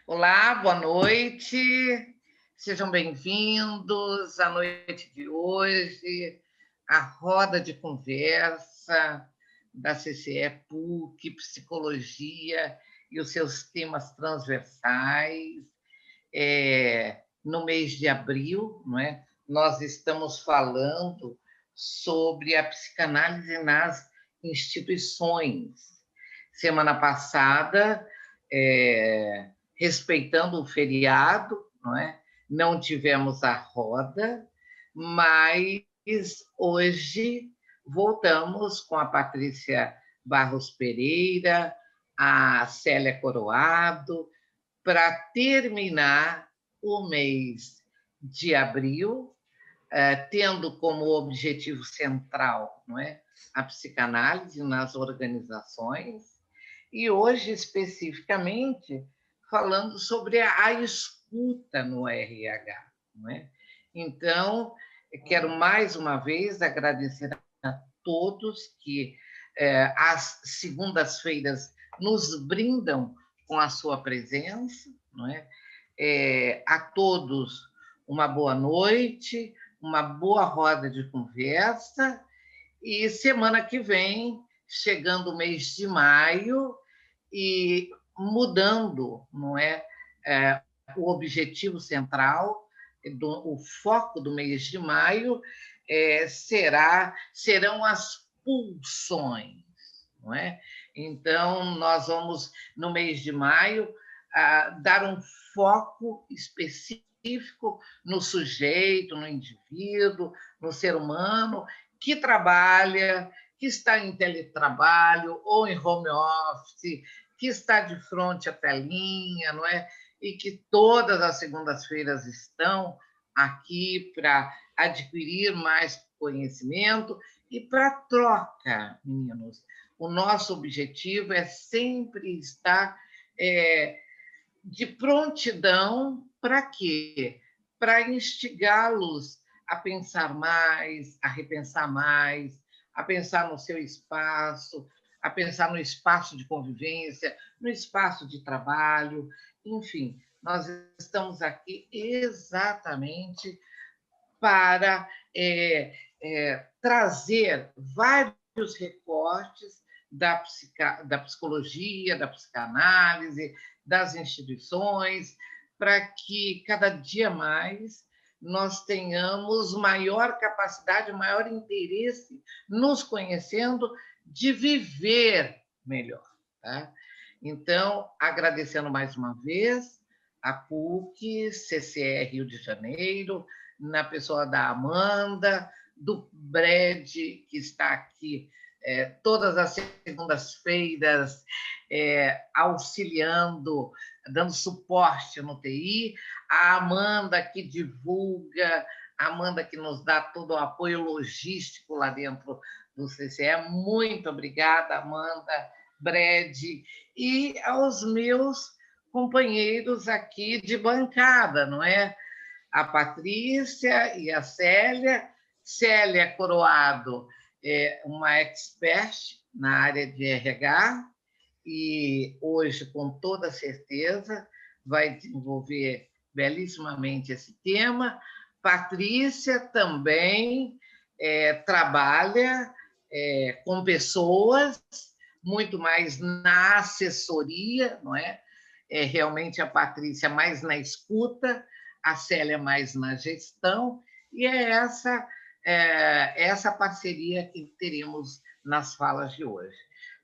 Olá, boa noite. Sejam bem-vindos à noite de hoje, à roda de conversa da CCE PUC, Psicologia e os seus temas transversais. No mês de abril, não é? Nós estamos falando sobre a psicanálise nas instituições. Semana passada, respeitando o feriado, não é? Não tivemos a roda, mas hoje voltamos com a Patrícia Barros Pereira, a Célia Coroado, para terminar o mês de abril, tendo como objetivo central, não é, a psicanálise nas organizações, e hoje especificamente falando sobre a escuta no RH, não é? Então, quero mais uma vez agradecer a todos que às segundas-feiras nos brindam com a sua presença, não é? A todos uma boa noite, uma boa roda de conversa, e semana que vem, chegando o mês de maio, e mudando, não é? O objetivo central, o foco do mês de maio serão as pulsões, não é? Então, nós vamos, no mês de maio, dar um foco específico no sujeito, no indivíduo, no ser humano, que trabalha, que está em teletrabalho ou em home office, que está de frente à telinha, não é? E que todas as segundas-feiras estão aqui para adquirir mais conhecimento e para troca, meninos. O nosso objetivo é sempre estar de prontidão para quê? Para instigá-los a pensar mais, a repensar mais, a pensar no seu espaço, a pensar no espaço de convivência, no espaço de trabalho, enfim, nós estamos aqui exatamente para trazer vários recortes da psicologia, da psicanálise, das instituições, para que cada dia mais nós tenhamos maior capacidade, maior interesse nos conhecendo de viver melhor. Tá? Então, agradecendo mais uma vez a PUC, CCR Rio de Janeiro, na pessoa da Amanda, do Brad, que está aqui todas as segundas-feiras auxiliando, dando suporte no TI, a Amanda que divulga, a Amanda que nos dá todo o apoio logístico lá dentro do CCE. Muito obrigada, Amanda, Brad, e aos meus companheiros aqui de bancada, não é? A Patrícia e a Célia. Célia Coroado é uma expert na área de RH e hoje, com toda certeza, vai desenvolver belíssimamente esse tema. Patrícia também trabalha com pessoas, muito mais na assessoria, não é? Realmente a Patrícia mais na escuta, a Célia mais na gestão, e essa parceria que teremos nas falas de hoje.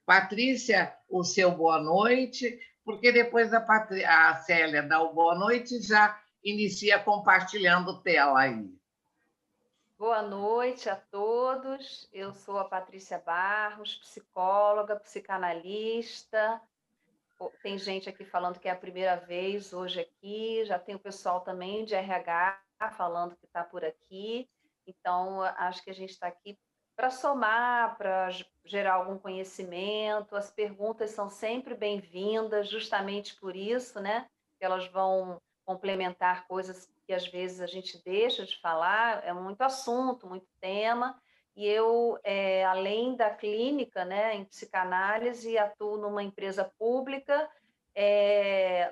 Patrícia, o seu boa noite, porque depois a Célia dá o boa noite, já inicia compartilhando tela aí. Boa noite a todos. Eu sou a Patrícia Barros, psicóloga, psicanalista. Tem gente aqui falando que é a primeira vez hoje aqui, já tem o pessoal também de RH falando que está por aqui. Então, acho que a gente está aqui para somar, para gerar algum conhecimento. As perguntas são sempre bem-vindas, justamente por isso, né? Que elas vão complementar coisas que às vezes a gente deixa de falar, é muito assunto, muito tema. E eu, além da clínica, né, em psicanálise, atuo numa empresa pública,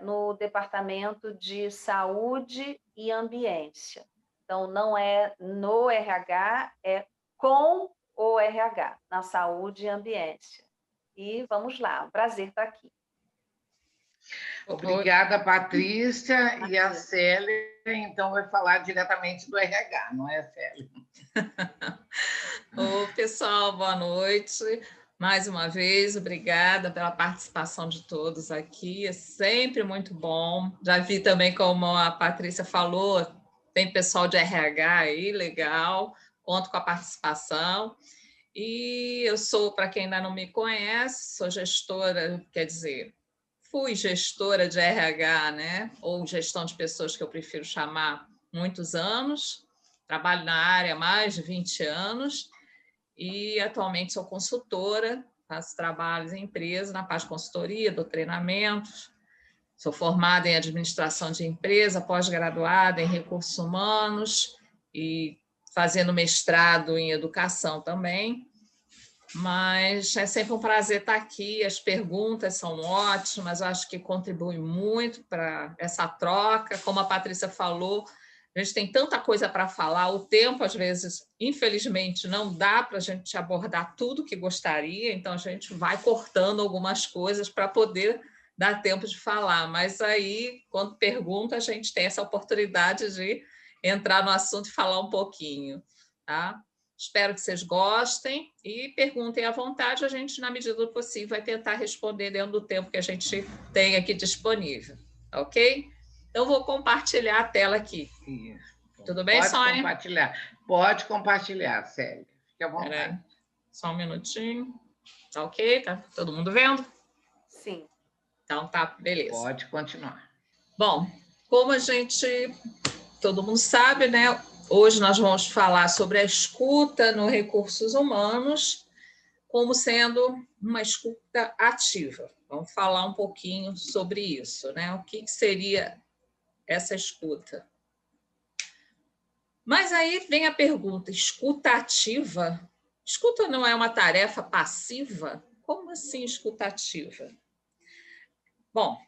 no Departamento de Saúde e Ambiência. Então, não é no RH, é com o RH, na Saúde e Ambiência. E vamos lá, um prazer estar aqui. Obrigada, Patrícia. E a Célia, então, vai falar diretamente do RH, não é, Célia? Ô, pessoal, boa noite. Mais uma vez, obrigada pela participação de todos aqui. É sempre muito bom. Já vi também, como a Patrícia falou, tem pessoal de RH aí, legal. Conto com a participação. E eu sou, para quem ainda não me conhece, sou gestora, quer dizer, fui gestora de RH, né? Ou gestão de pessoas, que eu prefiro chamar, muitos anos. Trabalho na área há mais de 20 anos e atualmente sou consultora, faço trabalhos em empresas na parte de consultoria, dou treinamentos. Sou formada em administração de empresa, pós-graduada em recursos humanos e fazendo mestrado em educação também. Mas é sempre um prazer estar aqui, as perguntas são ótimas, eu acho que contribuem muito para essa troca. Como a Patrícia falou, a gente tem tanta coisa para falar, o tempo, às vezes, infelizmente, não dá para a gente abordar tudo que gostaria, então a gente vai cortando algumas coisas para poder dar tempo de falar, mas aí, quando pergunta, a gente tem essa oportunidade de entrar no assunto e falar um pouquinho, tá? Espero que vocês gostem e perguntem à vontade, a gente, na medida do possível, vai tentar responder dentro do tempo que a gente tem aqui disponível, ok? Então, vou compartilhar a tela aqui. Isso. Tudo bem, Sônia? Pode compartilhar, Célia. Fique à vontade. Peraí, só um minutinho. Tá ok? Tá todo mundo vendo? Sim. Então, tá, beleza. Pode continuar. Bom, como todo mundo sabe, né? Hoje nós vamos falar sobre a escuta no recursos humanos como sendo uma escuta ativa. Vamos falar um pouquinho sobre isso, né? O que seria essa escuta? Mas aí vem a pergunta: escuta ativa? Escuta não é uma tarefa passiva? Como assim escuta ativa? Bom,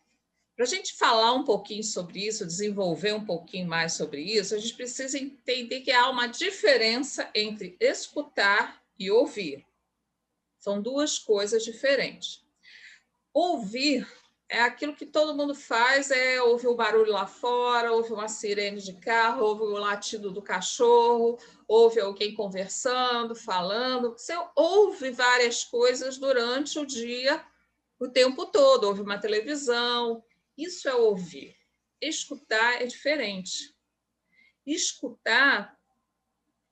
para a gente falar um pouquinho sobre isso, desenvolver um pouquinho mais sobre isso, a gente precisa entender que há uma diferença entre escutar e ouvir. São duas coisas diferentes. Ouvir é aquilo que todo mundo faz, é ouvir o barulho lá fora, ouvir uma sirene de carro, ouvir o latido do cachorro, ouve alguém conversando, falando. Você ouve várias coisas durante o dia, o tempo todo, ouve uma televisão. Isso é ouvir. Escutar é diferente. Escutar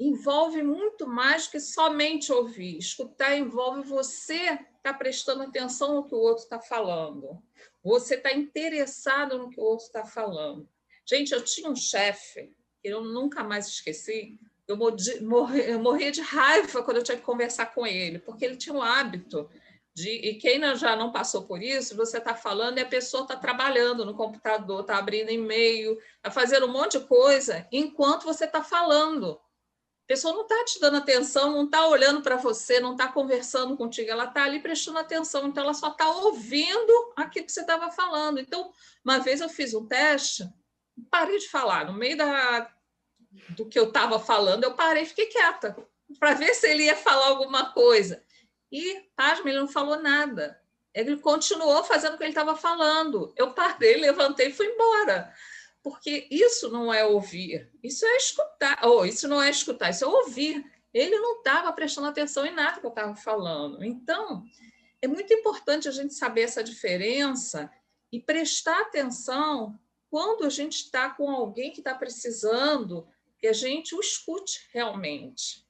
envolve muito mais que somente ouvir. Escutar envolve você estar prestando atenção no que o outro está falando. Você está interessado no que o outro está falando. Gente, eu tinha um chefe que eu nunca mais esqueci. Eu morria de raiva quando eu tinha que conversar com ele, porque ele tinha um hábito e quem já não passou por isso, você está falando e a pessoa está trabalhando no computador, está abrindo e-mail, está fazendo um monte de coisa enquanto você está falando. A pessoa não está te dando atenção, não está olhando para você, não está conversando contigo, ela está ali prestando atenção, então ela só está ouvindo aquilo que você estava falando. Então, uma vez eu fiz um teste, parei de falar, no meio do que eu estava falando, eu parei e fiquei quieta, para ver se ele ia falar alguma coisa. E, pasme, ele não falou nada. Ele continuou fazendo o que ele estava falando. Eu parei, levantei e fui embora. Porque isso não é ouvir, isso é escutar. Ou isso não é escutar, isso é ouvir. Ele não estava prestando atenção em nada que eu estava falando. Então, é muito importante a gente saber essa diferença e prestar atenção quando a gente está com alguém que está precisando que a gente o escute realmente.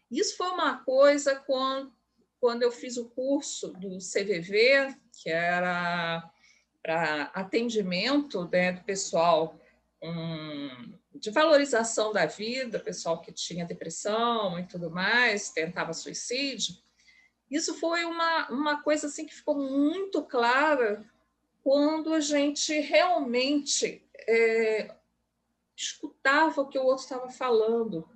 Isso foi uma coisa quando eu fiz o curso do CVV, que era para atendimento, né, do pessoal de valorização da vida, pessoal que tinha depressão e tudo mais, tentava suicídio. Isso foi uma coisa assim, que ficou muito clara quando a gente realmente escutava o que o outro estava falando.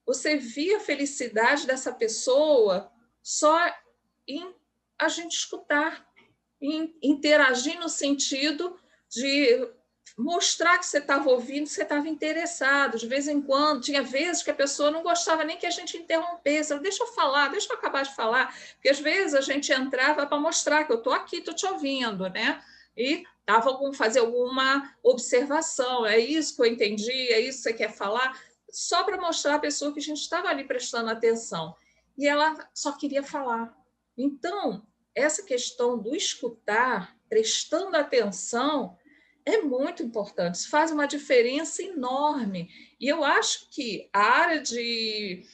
Você via a felicidade dessa pessoa só em a gente escutar, interagir no sentido de mostrar que você estava ouvindo, que você estava interessado. De vez em quando, tinha vezes que a pessoa não gostava nem que a gente interrompesse. Ela, deixa eu falar, deixa eu acabar de falar. Porque às vezes a gente entrava para mostrar que eu estou aqui, estou te ouvindo, né? E fazer alguma observação. É isso que eu entendi, é isso que você quer falar, só para mostrar à pessoa que a gente estava ali prestando atenção. E ela só queria falar. Então, essa questão do escutar, prestando atenção, é muito importante, isso faz uma diferença enorme. E eu acho que a área de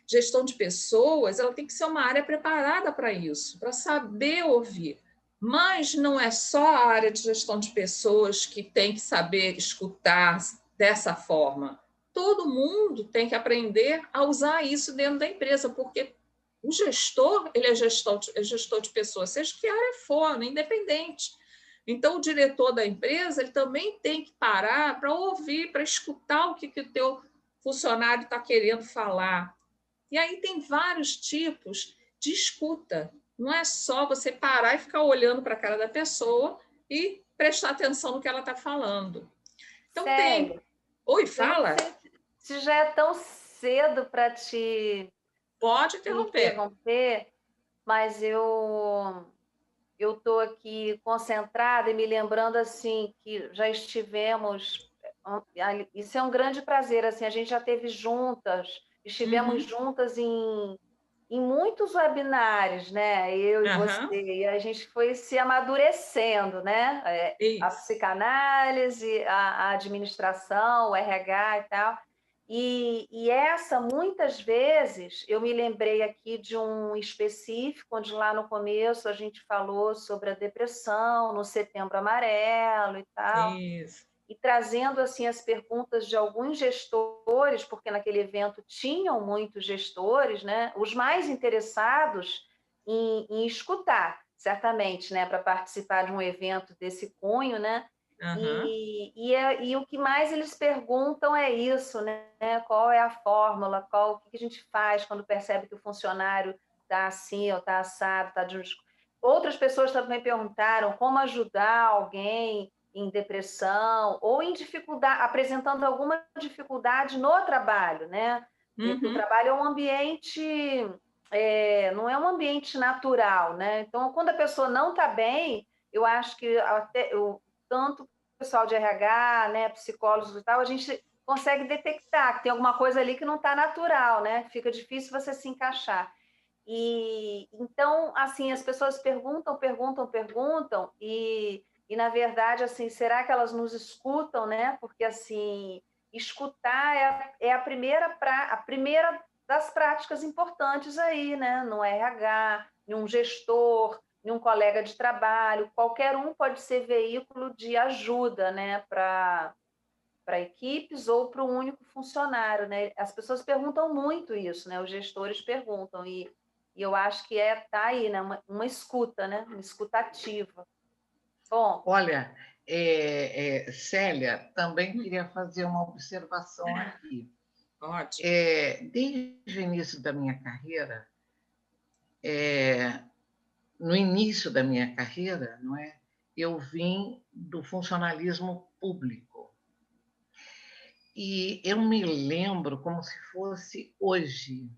gestão de pessoas ela tem que ser uma área preparada para isso, para saber ouvir. Mas não é só a área de gestão de pessoas que tem que saber escutar dessa forma. Todo mundo tem que aprender a usar isso dentro da empresa, porque o gestor, ele é gestor de pessoas, seja que área for, né, independente. Então, o diretor da empresa ele também tem que parar para ouvir, para escutar o que o teu funcionário está querendo falar. E aí tem vários tipos de escuta. Não é só você parar e ficar olhando para a cara da pessoa e prestar atenção no que ela está falando. Então, Sério? tem... Oi, fala. Se já é tão cedo para te Pode interromper, mas eu estou aqui concentrada e me lembrando assim que já estivemos. Isso é um grande prazer, assim, a gente já esteve juntas, estivemos juntas em muitos webinários, né? Eu e você, e a gente foi se amadurecendo, né? A psicanálise, a administração, o RH e tal. E essa, muitas vezes, eu me lembrei aqui de um específico, onde lá no começo a gente falou sobre a depressão, no Setembro Amarelo e tal. Isso. E trazendo assim as perguntas de alguns gestores, porque naquele evento tinham muitos gestores, né? Os mais interessados em escutar, certamente, né? Para participar de um evento desse cunho, né? E o que mais eles perguntam é isso, né? Qual é a fórmula, o que a gente faz quando percebe que o funcionário está assim ou está assado, está de... Outras pessoas também perguntaram como ajudar alguém em depressão ou em dificuldade, apresentando alguma dificuldade no trabalho, né? Porque o trabalho é um ambiente, não é um ambiente natural, né? Então, quando a pessoa não está bem, eu acho que tanto o pessoal de RH, né, psicólogos e tal, a gente consegue detectar que tem alguma coisa ali que não está natural, né? Fica difícil você se encaixar. E então, assim, as pessoas perguntam e na verdade, assim, será que elas nos escutam, né? Porque assim, escutar é a primeira das práticas importantes aí, né? No RH, em um gestor, em um colega de trabalho, qualquer um pode ser veículo de ajuda, né? Para equipes ou para um único funcionário, né? As pessoas perguntam muito isso, né? Os gestores perguntam e eu acho que tá aí, né? Uma escuta, né? Uma escutativa. Bom. Olha, Célia, também queria fazer uma observação aqui. Ótimo. Desde o início da minha carreira, no início da minha carreira, não é? Eu vim do funcionalismo público. E eu me lembro como se fosse hoje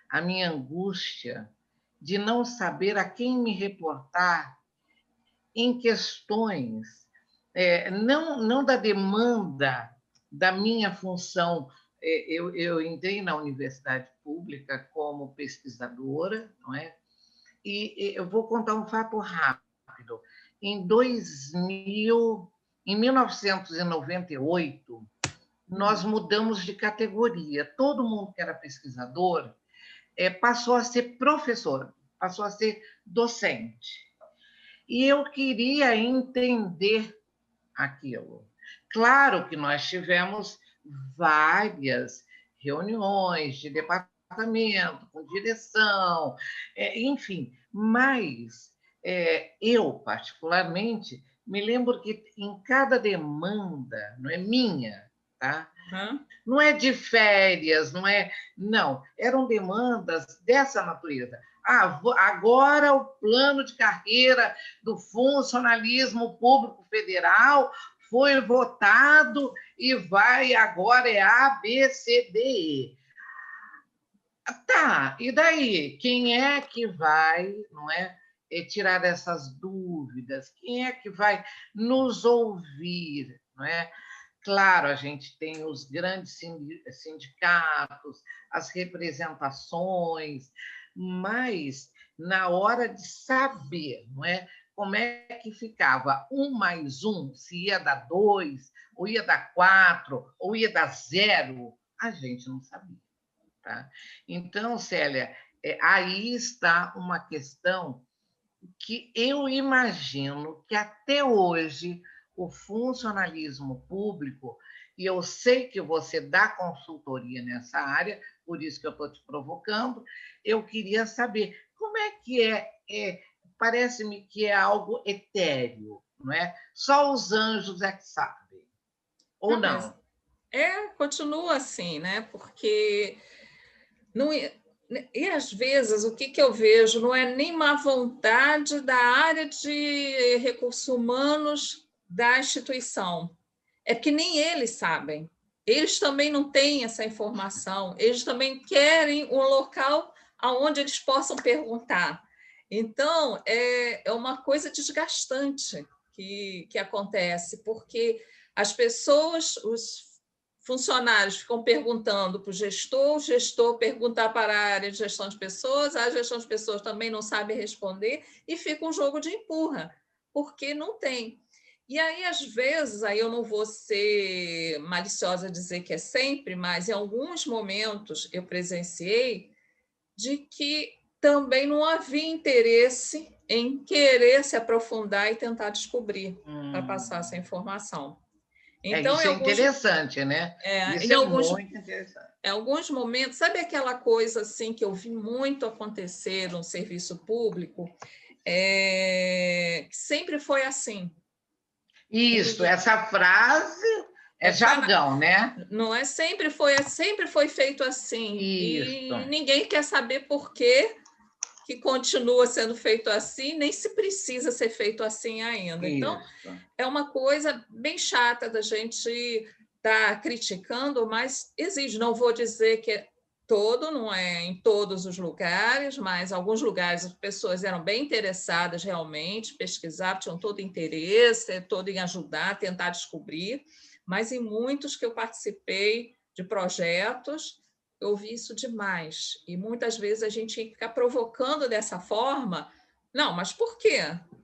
a minha angústia de não saber a quem me reportar em questões, não da demanda da minha função. Eu entrei na universidade pública como pesquisadora, não é? E eu vou contar um fato rápido. Em 1998, nós mudamos de categoria. Todo mundo que era pesquisador passou a ser professor, passou a ser docente. E eu queria entender aquilo. Claro que nós tivemos várias reuniões de departamento, com direção, enfim, mas eu, particularmente, me lembro que em cada demanda, não é minha, tá? Não é de férias, não, eram demandas dessa natureza. Agora o plano de carreira do funcionalismo público federal foi votado e agora é A, B, C, D, E. Tá, e daí? Quem é que vai, não é, tirar essas dúvidas? Quem é que vai nos ouvir, não é? Claro, a gente tem os grandes sindicatos, as representações, mas na hora de saber, não é, como é que ficava 1 mais 1, se ia dar 2, ou ia dar 4, ou ia dar 0, a gente não sabia. Tá? Então, Célia, aí está uma questão que eu imagino que até hoje o funcionalismo público, e eu sei que você dá consultoria nessa área, por isso que eu estou te provocando, eu queria saber como é que parece-me que é algo etéreo, não é? Só os anjos é que sabem, ou não? Continua assim, né? Porque não, e às vezes o que eu vejo não é nem má vontade da área de recursos humanos da instituição, é que nem eles sabem. Eles também não têm essa informação, eles também querem um local onde eles possam perguntar. Então, é uma coisa desgastante que acontece, porque as pessoas, os funcionários ficam perguntando para o gestor perguntar para a área de gestão de pessoas, a gestão de pessoas também não sabe responder, e fica um jogo de empurra, porque não tem. E aí, às vezes, aí eu não vou ser maliciosa dizer que é sempre, mas em alguns momentos eu presenciei de que também não havia interesse em querer se aprofundar e tentar descobrir para passar essa informação. Então, Isso é interessante, né? Isso em é muito interessante. Em alguns momentos, sabe aquela coisa assim que eu vi muito acontecer no serviço público? Que sempre foi assim. Isso, essa frase é jargão, né? Não é? Sempre foi feito assim. Isso. E ninguém quer saber por que continua sendo feito assim, nem se precisa ser feito assim ainda. Então, é uma coisa bem chata da gente estar criticando, mas exige. Não vou dizer que é não é em todos os lugares, mas em alguns lugares as pessoas eram bem interessadas realmente, pesquisavam, tinham todo interesse, todo em ajudar, tentar descobrir, mas em muitos que eu participei de projetos, eu vi isso demais. E muitas vezes a gente tinha que ficar provocando dessa forma. Não, mas por quê?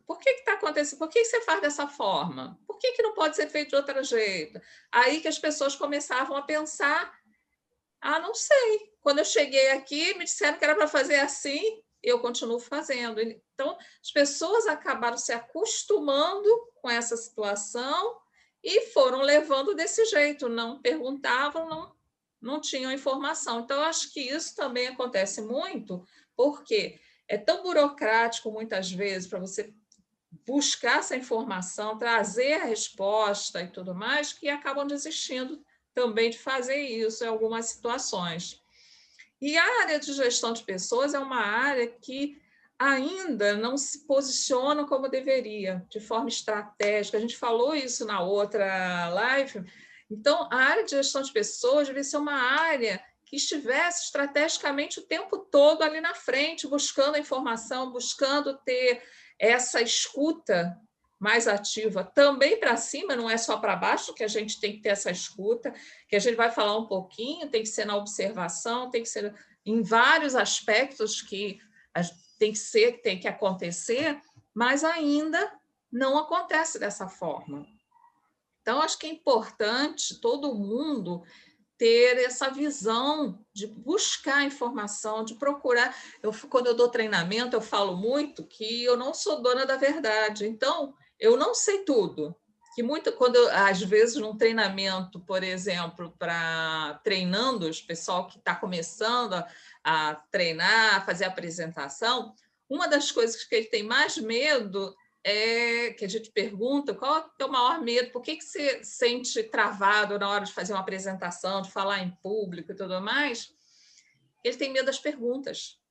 Por que está acontecendo? Por que você faz dessa forma? Por que não pode ser feito de outro jeito? Aí que as pessoas começavam a pensar, não sei. Quando eu cheguei aqui, me disseram que era para fazer assim, eu continuo fazendo. Então, as pessoas acabaram se acostumando com essa situação e foram levando desse jeito, não perguntavam, não tinham informação. Então, eu acho que isso também acontece muito, porque é tão burocrático, muitas vezes, para você buscar essa informação, trazer a resposta e tudo mais, que acabam desistindo também de fazer isso em algumas situações. E a área de gestão de pessoas é uma área que ainda não se posiciona como deveria, de forma estratégica. A gente falou isso na outra live. Então, a área de gestão de pessoas deve ser uma área que estivesse estrategicamente o tempo todo ali na frente, buscando a informação, buscando ter essa escuta mais ativa também para cima, não é só para baixo que a gente tem que ter essa escuta, que a gente vai falar um pouquinho, tem que ser na observação, tem que ser em vários aspectos que tem que acontecer, mas ainda não acontece dessa forma. Então, acho que é importante todo mundo ter essa visão de buscar informação, de procurar. Quando eu dou treinamento, eu falo muito que eu não sou dona da verdade. Então, eu não sei tudo. Às vezes, num treinamento, por exemplo, para treinandos, pessoal que está começando a treinar, a fazer apresentação, uma das coisas que ele tem mais medo que a gente pergunta qual é o maior medo, por que você sente travado na hora de fazer uma apresentação, de falar em público e tudo mais? Ele tem medo das perguntas.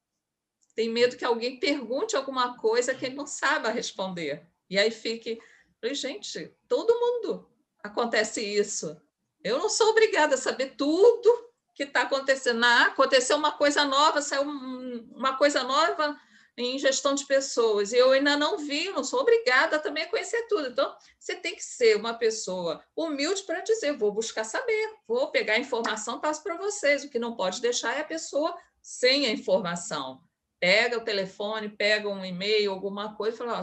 tem medo que alguém pergunte alguma coisa que ele não saiba responder. E aí falei, gente, todo mundo acontece isso. Eu não sou obrigada a saber tudo que está acontecendo. Aconteceu uma coisa nova, saiu uma coisa nova em gestão de pessoas, e eu ainda não vi, não sou obrigada também a conhecer tudo. Então, você tem que ser uma pessoa humilde para dizer, vou buscar saber, vou pegar a informação, passo para vocês. O que não pode deixar é a pessoa sem a informação. Pega o telefone, pega um e-mail, alguma coisa, e fala,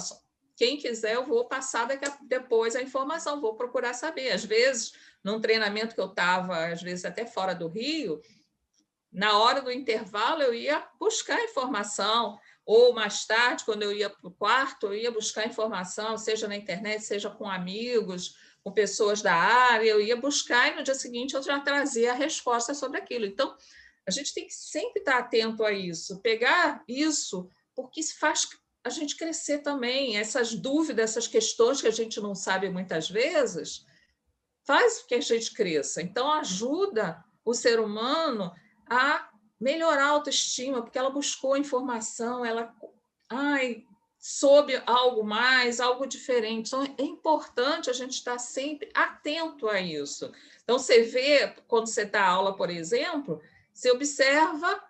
quem quiser, eu vou passar depois a informação, vou procurar saber. Às vezes, num treinamento que eu estava, às vezes até fora do Rio, na hora do intervalo, eu ia buscar informação, ou mais tarde, quando eu ia para o quarto, eu ia buscar informação, seja na internet, seja com amigos, com pessoas da área, eu ia buscar e no dia seguinte eu já trazia a resposta sobre aquilo. Então, a gente tem que sempre estar atento a isso, pegar isso, porque isso faz a gente crescer também. Essas dúvidas, essas questões que a gente não sabe muitas vezes, faz que a gente cresça. Então, ajuda o ser humano a melhorar a autoestima, porque ela buscou informação, ela soube algo mais, algo diferente. Então, é importante a gente estar sempre atento a isso. Então, você vê, quando você dá aula, por exemplo, você observa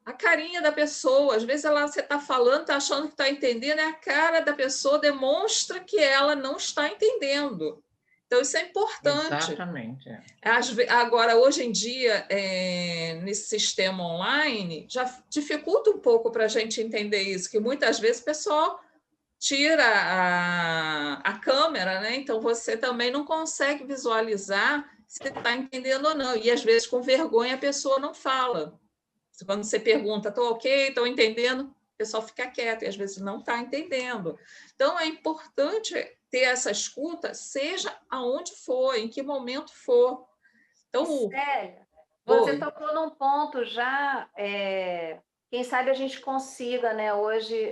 a carinha da pessoa. Às vezes, você está falando, está achando que está entendendo, e a cara da pessoa demonstra que ela não está entendendo. Então, isso é importante. Exatamente. Agora, hoje em dia, nesse sistema online, já dificulta um pouco para a gente entender isso, que muitas vezes o pessoal tira a câmera, né? Então você também não consegue visualizar se está entendendo ou não. E às vezes, com vergonha, a pessoa não fala. Quando você pergunta, estou ok, estou entendendo, o pessoal fica quieto e às vezes não está entendendo. Então, é importante ter essa escuta, seja aonde for, em que momento for. Então, Célia, você tocou num ponto já, quem sabe a gente consiga, né, hoje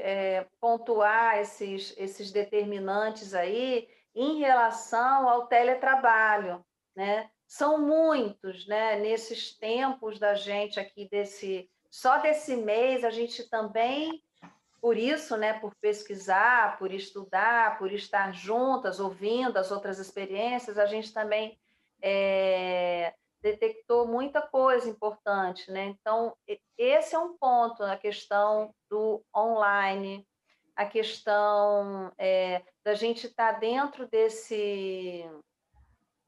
pontuar esses determinantes aí em relação ao teletrabalho, né? São muitos, né? Nesses tempos da gente aqui, só desse mês, a gente também, por isso, né, por pesquisar, por estudar, por estar juntas, ouvindo as outras experiências, a gente também detectou muita coisa importante, né? Então, esse é um ponto, a questão do online, a questão da gente estar dentro desse...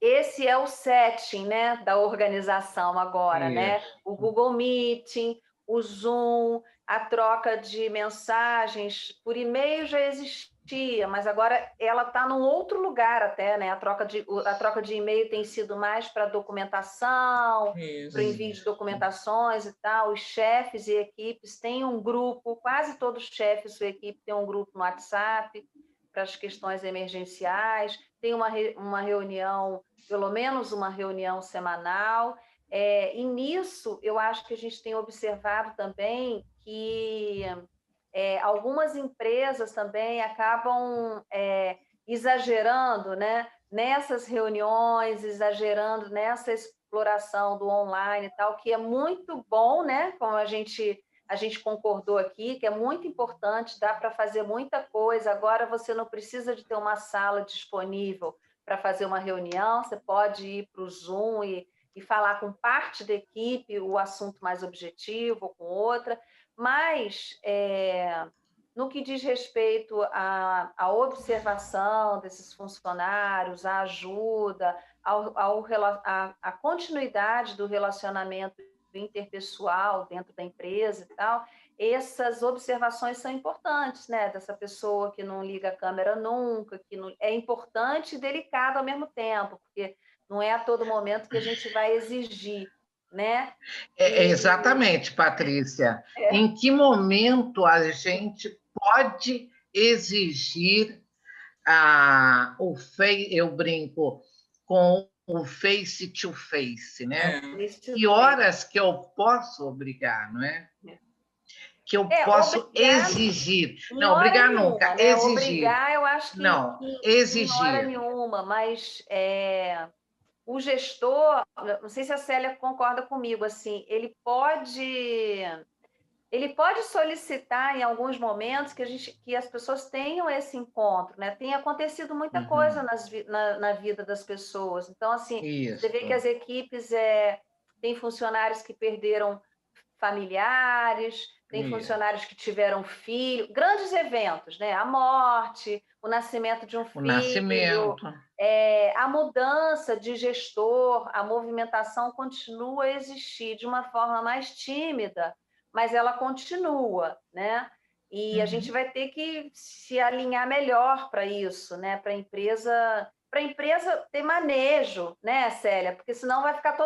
Esse é o setting, né, da organização agora, né? O Google Meeting, o Zoom, a troca de mensagens por e-mail já existia, mas agora ela está num outro lugar até, né? A troca de e-mail tem sido mais para documentação, para o envio de documentações e tal. Os chefes e equipes têm um grupo, quase todos os chefes e equipe têm um grupo no WhatsApp para as questões emergenciais, tem uma reunião, pelo menos uma reunião semanal, e nisso eu acho que a gente tem observado também que algumas empresas também acabam exagerando, né, nessas reuniões, exagerando nessa exploração do online e tal, que é muito bom, né, como a gente concordou aqui, que é muito importante, dá para fazer muita coisa. Agora você não precisa de ter uma sala disponível para fazer uma reunião, você pode ir para o Zoom e falar com parte da equipe o assunto mais objetivo, ou com outra, mas no que diz respeito à observação desses funcionários, à ajuda, à continuidade do relacionamento interpessoal dentro da empresa e tal, essas observações são importantes, né? Dessa pessoa que não liga a câmera nunca, que não... é importante e delicado ao mesmo tempo, porque não é a todo momento que a gente vai exigir, né? Exatamente, Patrícia. Em que momento a gente pode exigir eu brinco com o face to face, né? Que horas que eu posso obrigar, não é? Que eu posso exigir. Não, obrigar nunca, né? exigir. Obrigar, eu acho que não, exigir. Em hora nenhuma, mas o gestor, não sei se a Célia concorda comigo, assim, ele pode Ele pode solicitar em alguns momentos que as pessoas tenham esse encontro, né? Tem acontecido muita coisa Uhum. na vida das pessoas. Então, assim, você vê que Isso, as equipes têm funcionários que perderam familiares, tem isso. funcionários que tiveram filho, grandes eventos, né? A morte, o nascimento de um O filho, nascimento. a mudança de gestor, a movimentação continua a existir de uma forma mais tímida, mas ela continua, né? E a gente Uhum. vai ter que se alinhar melhor para isso, né? Para a empresa ter manejo, né, Célia? Porque senão vai ficar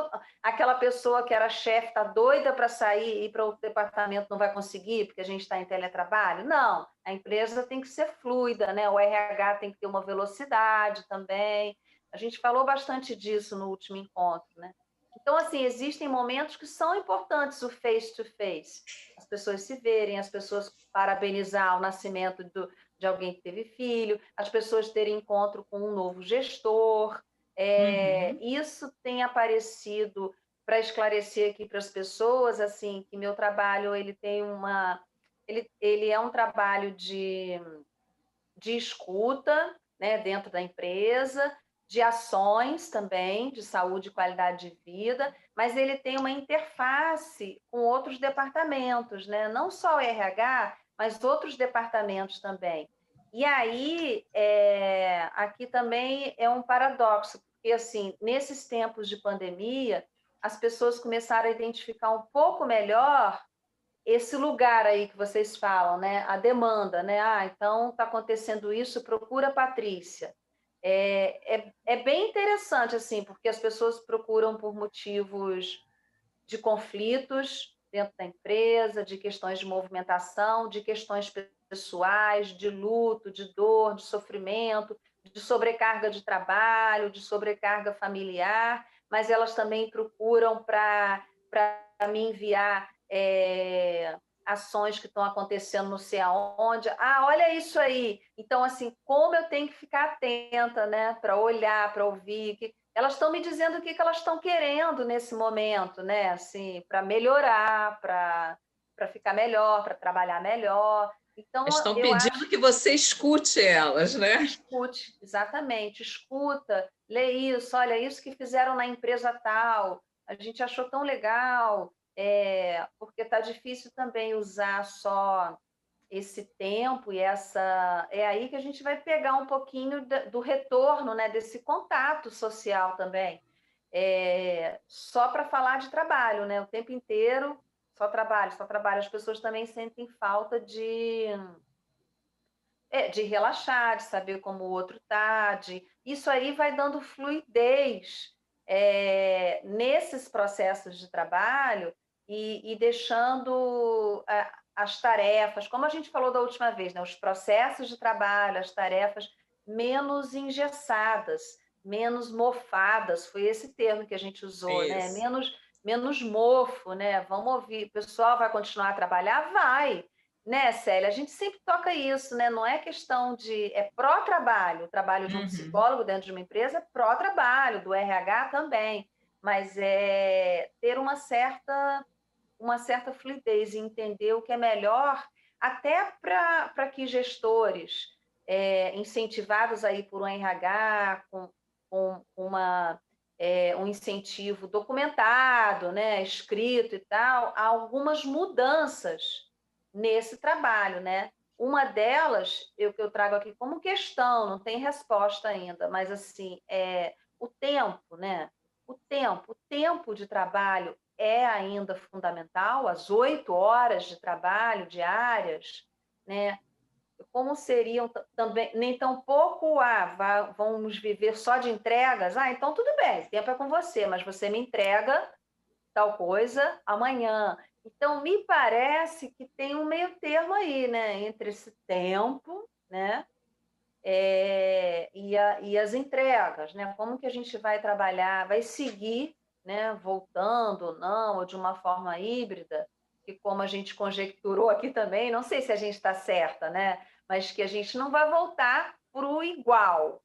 aquela pessoa que era chefe está doida para sair e ir para outro departamento, não vai conseguir porque a gente está em teletrabalho. Não, a empresa tem que ser fluida, né? O RH tem que ter uma velocidade também. A gente falou bastante disso no último encontro, né? Então, assim, existem momentos que são importantes o face-to-face. As pessoas se verem, as pessoas parabenizar o nascimento de alguém que teve filho, as pessoas terem encontro com um novo gestor. Uhum. Isso tem aparecido para esclarecer aqui para as pessoas, assim, que meu trabalho ele é um trabalho de escuta, né, dentro da empresa, de ações também, de saúde e qualidade de vida, mas ele tem uma interface com outros departamentos, né? Não só o RH, mas outros departamentos também. E aí, aqui também é um paradoxo, porque assim, nesses tempos de pandemia, as pessoas começaram a identificar um pouco melhor esse lugar aí que vocês falam, né? A demanda, né? Ah, então está acontecendo isso, procura a Patrícia. É bem interessante, assim, porque as pessoas procuram por motivos de conflitos dentro da empresa, de questões de movimentação, de questões pessoais, de luto, de dor, de sofrimento, de sobrecarga de trabalho, de sobrecarga familiar, mas elas também procuram para me enviar ações que estão acontecendo não sei aonde. Ah, olha isso aí. Então, assim, como eu tenho que ficar atenta, né, para olhar, para ouvir, elas estão me dizendo o que elas estão querendo nesse momento, né? Assim, para melhorar, para ficar melhor, para trabalhar melhor. Então, Estão eu pedindo acho que você escute elas, que né? escute, exatamente, escuta, lê isso, olha, isso que fizeram na empresa tal, a gente achou tão legal, porque está difícil também usar só esse tempo e essa. É aí que a gente vai pegar um pouquinho do retorno, né, desse contato social também. Só para falar de trabalho, né? O tempo inteiro, só trabalho, só trabalho. As pessoas também sentem falta de relaxar, de saber como o outro está. Isso aí vai dando fluidez nesses processos de trabalho e deixando as tarefas, como a gente falou da última vez, né? Os processos de trabalho, as tarefas menos engessadas, menos mofadas, foi esse termo que a gente usou, né? Isso. Menos mofo, né? Vamos ouvir, o pessoal vai continuar a trabalhar? Vai, né, Célia? A gente sempre toca isso, né? Não é questão de. É pró-trabalho. O trabalho de um Uhum. psicólogo dentro de uma empresa é pró-trabalho, do RH também. Mas é ter uma certa fluidez e entender o que é melhor, até para que gestores incentivados aí por um RH, com um incentivo documentado, né, escrito e tal, há algumas mudanças nesse trabalho, né? Uma delas, que eu trago aqui como questão, não tem resposta ainda, mas assim, o tempo, né? O tempo de trabalho é ainda fundamental, as 8 horas de trabalho diárias, né? Como seriam também, nem tão pouco, vamos viver só de entregas? Ah, então tudo bem, o tempo é com você, mas você me entrega tal coisa amanhã. Então, me parece que tem um meio termo aí, né? Entre esse tempo, né? E as entregas, né? Como que a gente vai trabalhar, vai seguir, né? Voltando ou não, ou de uma forma híbrida, que como a gente conjecturou aqui também, não sei se a gente está certa, né? Mas que a gente não vai voltar para o igual,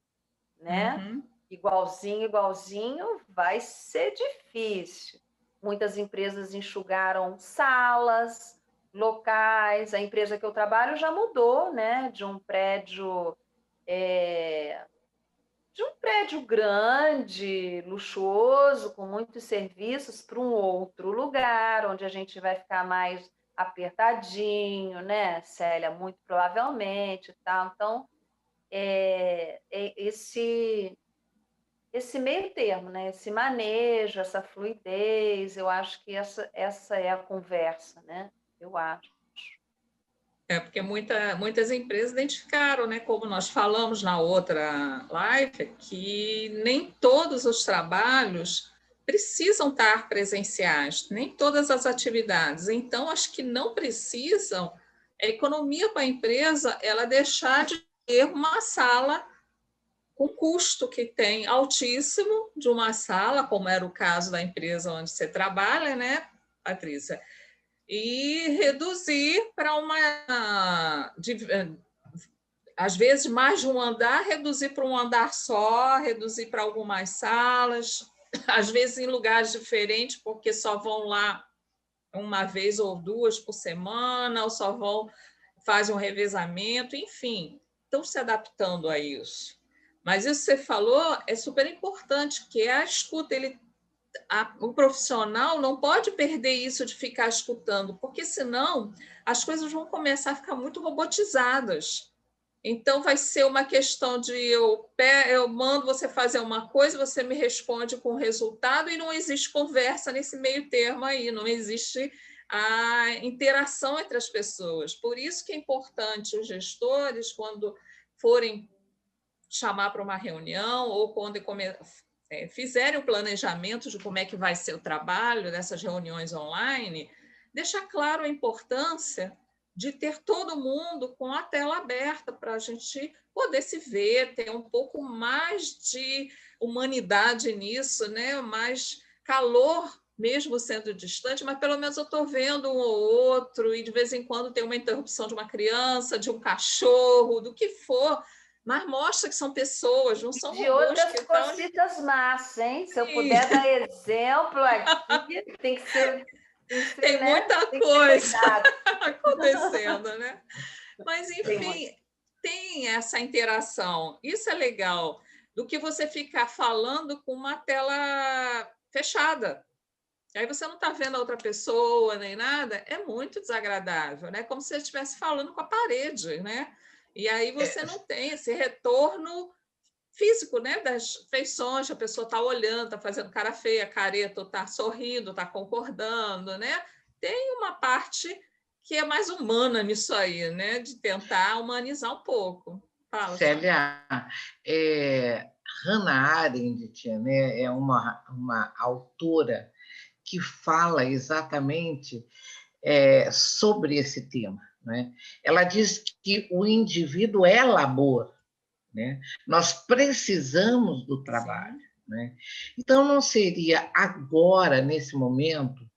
né? Uhum. Igualzinho, igualzinho, vai ser difícil. Muitas empresas enxugaram salas, locais. A empresa que eu trabalho já mudou, né, de um prédio grande, luxuoso, com muitos serviços, para um outro lugar, onde a gente vai ficar mais apertadinho, né, Célia? Muito provavelmente, e tal. Então, esse meio termo, né? Esse manejo, essa fluidez, eu acho que essa é a conversa, né? Eu acho. Porque muitas empresas identificaram, né, como nós falamos na outra live, que nem todos os trabalhos precisam estar presenciais, nem todas as atividades. Então, as que não precisam, a economia para a empresa ela deixar de ter uma sala com custo que tem altíssimo de uma sala, como era o caso da empresa onde você trabalha, né, Patrícia? E reduzir para às vezes mais de um andar, reduzir para um andar só, reduzir para algumas salas, às vezes em lugares diferentes, porque só vão lá uma vez ou duas por semana, ou só fazem um revezamento, enfim, estão se adaptando a isso. Mas isso que você falou é super importante, que a escuta, o profissional não pode perder isso de ficar escutando, porque senão as coisas vão começar a ficar muito robotizadas. Então, vai ser uma questão de eu mando você fazer uma coisa, você me responde com o resultado, e não existe conversa nesse meio termo aí, não existe a interação entre as pessoas. Por isso que é importante os gestores, quando forem chamar para uma reunião ou quando fizerem o planejamento de como é que vai ser o trabalho dessas reuniões online, deixar claro a importância de ter todo mundo com a tela aberta para a gente poder se ver, ter um pouco mais de humanidade nisso, né? Mais calor, mesmo sendo distante, mas pelo menos eu estou vendo um ou outro, e de vez em quando tem uma interrupção de uma criança, de um cachorro, do que for, mas mostra que são pessoas, não são De robôs outras que estão... cositas más, hein? Se eu puder dar exemplo aqui, tem que ser, Tem né? muita Tem que ter coisa cuidado. acontecendo, né? Mas, enfim, tem essa interação. Isso é legal, do que você ficar falando com uma tela fechada. Aí você não está vendo a outra pessoa nem nada, é muito desagradável, né? Como se você estivesse falando com a parede, né? E aí você não tem esse retorno físico, né? Das feições, a pessoa está olhando, está fazendo cara feia, careta, está sorrindo, está concordando, né? Tem uma parte que é mais humana nisso aí, né? De tentar humanizar um pouco. Fala, Célia, Hannah Arendt, né, é uma autora que fala exatamente sobre esse tema. Né? Ela diz que o indivíduo é labor, né? Nós precisamos do trabalho. Né? Então, não seria agora, nesse momento,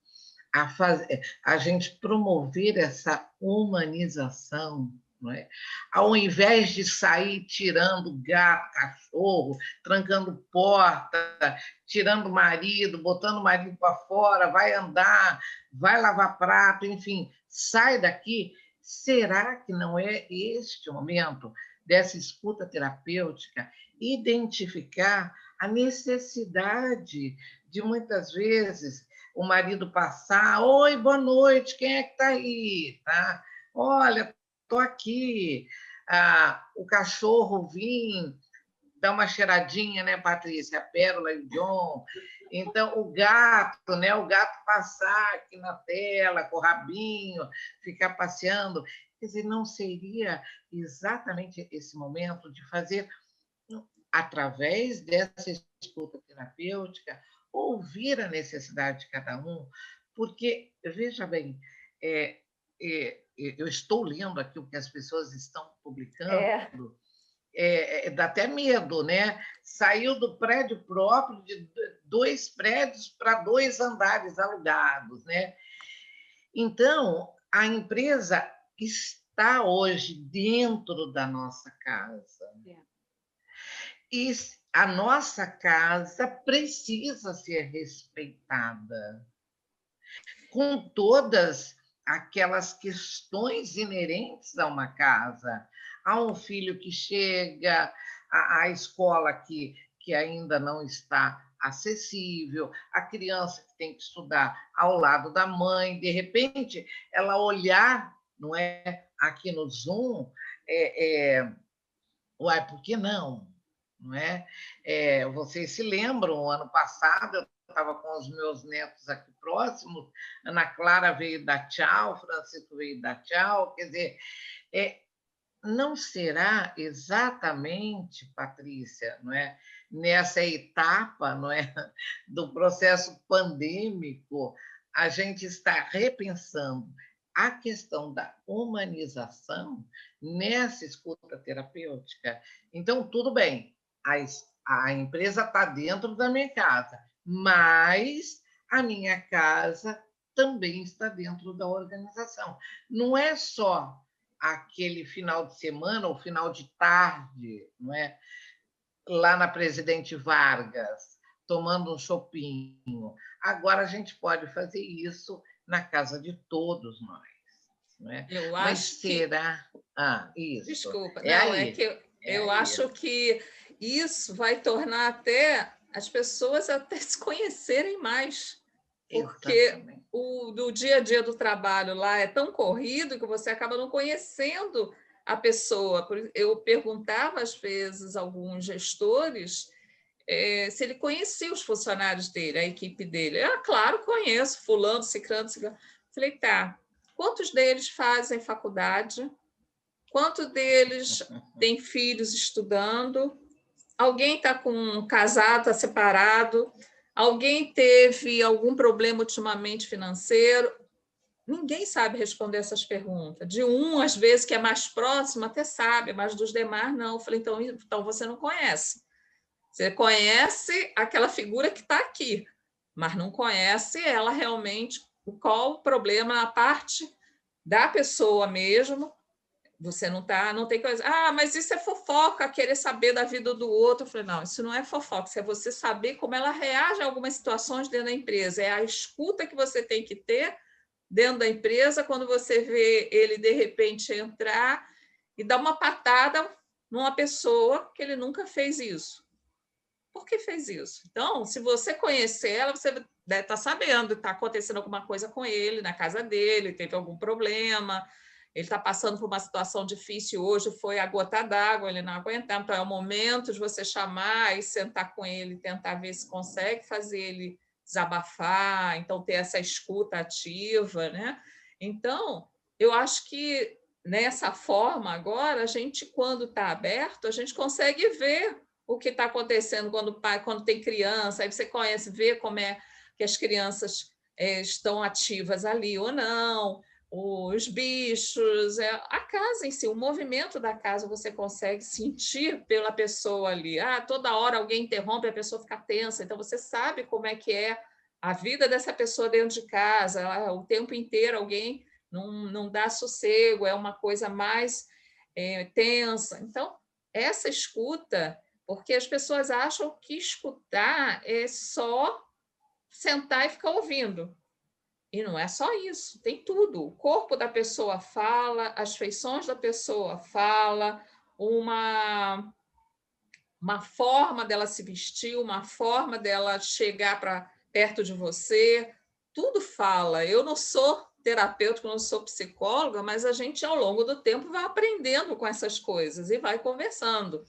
a gente promover essa humanização, não é? Ao invés de sair tirando gato, cachorro, trancando porta, tirando o marido, botando o marido para fora, vai andar, vai lavar prato, enfim, sai daqui. Será que não é este o momento dessa escuta terapêutica identificar a necessidade de, muitas vezes, o marido passar, oi, boa noite, quem é que está aí? Tá? Olha, estou aqui. O cachorro vir, dar uma cheiradinha, né, Patrícia? A Pérola e o John. Então, o gato, né? O gato passar aqui na tela, com o rabinho, ficar passeando. Quer dizer, não seria exatamente esse momento de fazer, através dessa escuta terapêutica, ouvir a necessidade de cada um, porque, veja bem, eu estou lendo aqui o que as pessoas estão publicando, dá até medo, né? Saiu do prédio próprio, de 2 prédios para 2 andares alugados, né? Então, a empresa está hoje dentro da nossa casa. E a nossa casa precisa ser respeitada, com todas aquelas questões inerentes a uma casa. Há um filho que chega, a escola que ainda não está acessível, a criança que tem que estudar ao lado da mãe, de repente, ela olhar, não é, aqui no Zoom, uai, por que não? Não é? Vocês se lembram, o ano passado, eu estava com os meus netos aqui próximos, Ana Clara veio dar tchau, Francisco veio dar tchau, quer dizer, não será exatamente, Patrícia, não é, nessa etapa, não é, do processo pandêmico, a gente está repensando a questão da humanização nessa escuta terapêutica. Então, tudo bem, a empresa está dentro da minha casa, mas a minha casa também está dentro da organização. Não é só aquele final de semana ou final de tarde, não é? Lá na Presidente Vargas, tomando um chopinho. Agora a gente pode fazer isso na casa de todos nós. Não é? Eu Mas acho será? Isso. Desculpa, é não, aí. é que eu acho que isso vai tornar até as pessoas até se conhecerem mais. Porque do dia a dia do trabalho lá é tão corrido que você acaba não conhecendo a pessoa. Eu perguntava, às vezes, a alguns gestores se ele conhecia os funcionários dele, a equipe dele. Claro, conheço, fulano, ciclano, ciclano. Falei, tá, quantos deles fazem faculdade? Quantos deles têm filhos estudando? Alguém está com um casado, está separado? Alguém teve algum problema ultimamente financeiro? Ninguém sabe responder essas perguntas. De um, às vezes, que é mais próximo, até sabe, mas dos demais, não. Eu falei, então você não conhece. Você conhece aquela figura que está aqui, mas não conhece ela realmente, qual o problema na parte da pessoa mesmo. Você não tem coisa. Mas isso é fofoca, querer saber da vida do outro. Eu falei, não, isso não é fofoca, isso é você saber como ela reage a algumas situações dentro da empresa. É a escuta que você tem que ter dentro da empresa quando você vê ele, de repente, entrar e dar uma patada numa pessoa que ele nunca fez isso. Por que fez isso? Então, se você conhecer ela, você deve estar sabendo, está acontecendo alguma coisa com ele, na casa dele, teve algum problema, ele está passando por uma situação difícil hoje, foi a gota d'água, ele não aguentava. Então, é o momento de você chamar e sentar com ele, tentar ver se consegue fazer ele desabafar, então ter essa escuta ativa, né? Então, eu acho que nessa forma agora, a gente, quando está aberto, a gente consegue ver o que está acontecendo quando tem criança, aí você conhece, vê como é que as crianças estão ativas ali ou não, os bichos, a casa em si, o movimento da casa você consegue sentir pela pessoa ali. Toda hora alguém interrompe, a pessoa fica tensa, então você sabe como é que é a vida dessa pessoa dentro de casa, o tempo inteiro alguém não dá sossego, é uma coisa mais tensa. Então, essa escuta, porque as pessoas acham que escutar é só sentar e ficar ouvindo. E não é só isso, tem tudo. O corpo da pessoa fala, as feições da pessoa fala, uma forma dela se vestir, uma forma dela chegar para perto de você, tudo fala. Eu não sou terapeuta, não sou psicóloga, mas a gente, ao longo do tempo, vai aprendendo com essas coisas e vai conversando.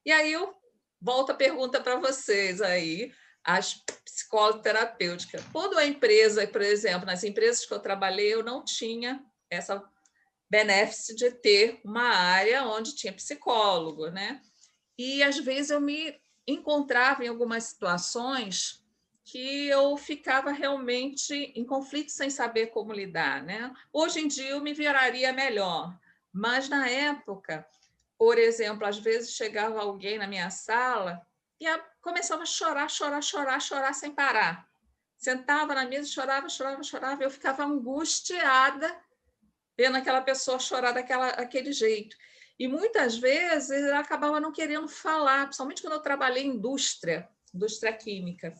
E aí eu volto a pergunta para vocês aí, as psicólogas terapêuticas. Quando a empresa, por exemplo, nas empresas que eu trabalhei, eu não tinha essa benefício de ter uma área onde tinha psicólogo, né? E às vezes eu me encontrava em algumas situações que eu ficava realmente em conflito sem saber como lidar, né? Hoje em dia eu me viraria melhor, mas na época, por exemplo, às vezes chegava alguém na minha sala e começava a chorar, chorar, chorar, chorar sem parar. Sentava na mesa, chorava, chorava, chorava, eu ficava angustiada vendo aquela pessoa chorar daquele jeito. E muitas vezes eu acabava não querendo falar, principalmente quando eu trabalhei em indústria química.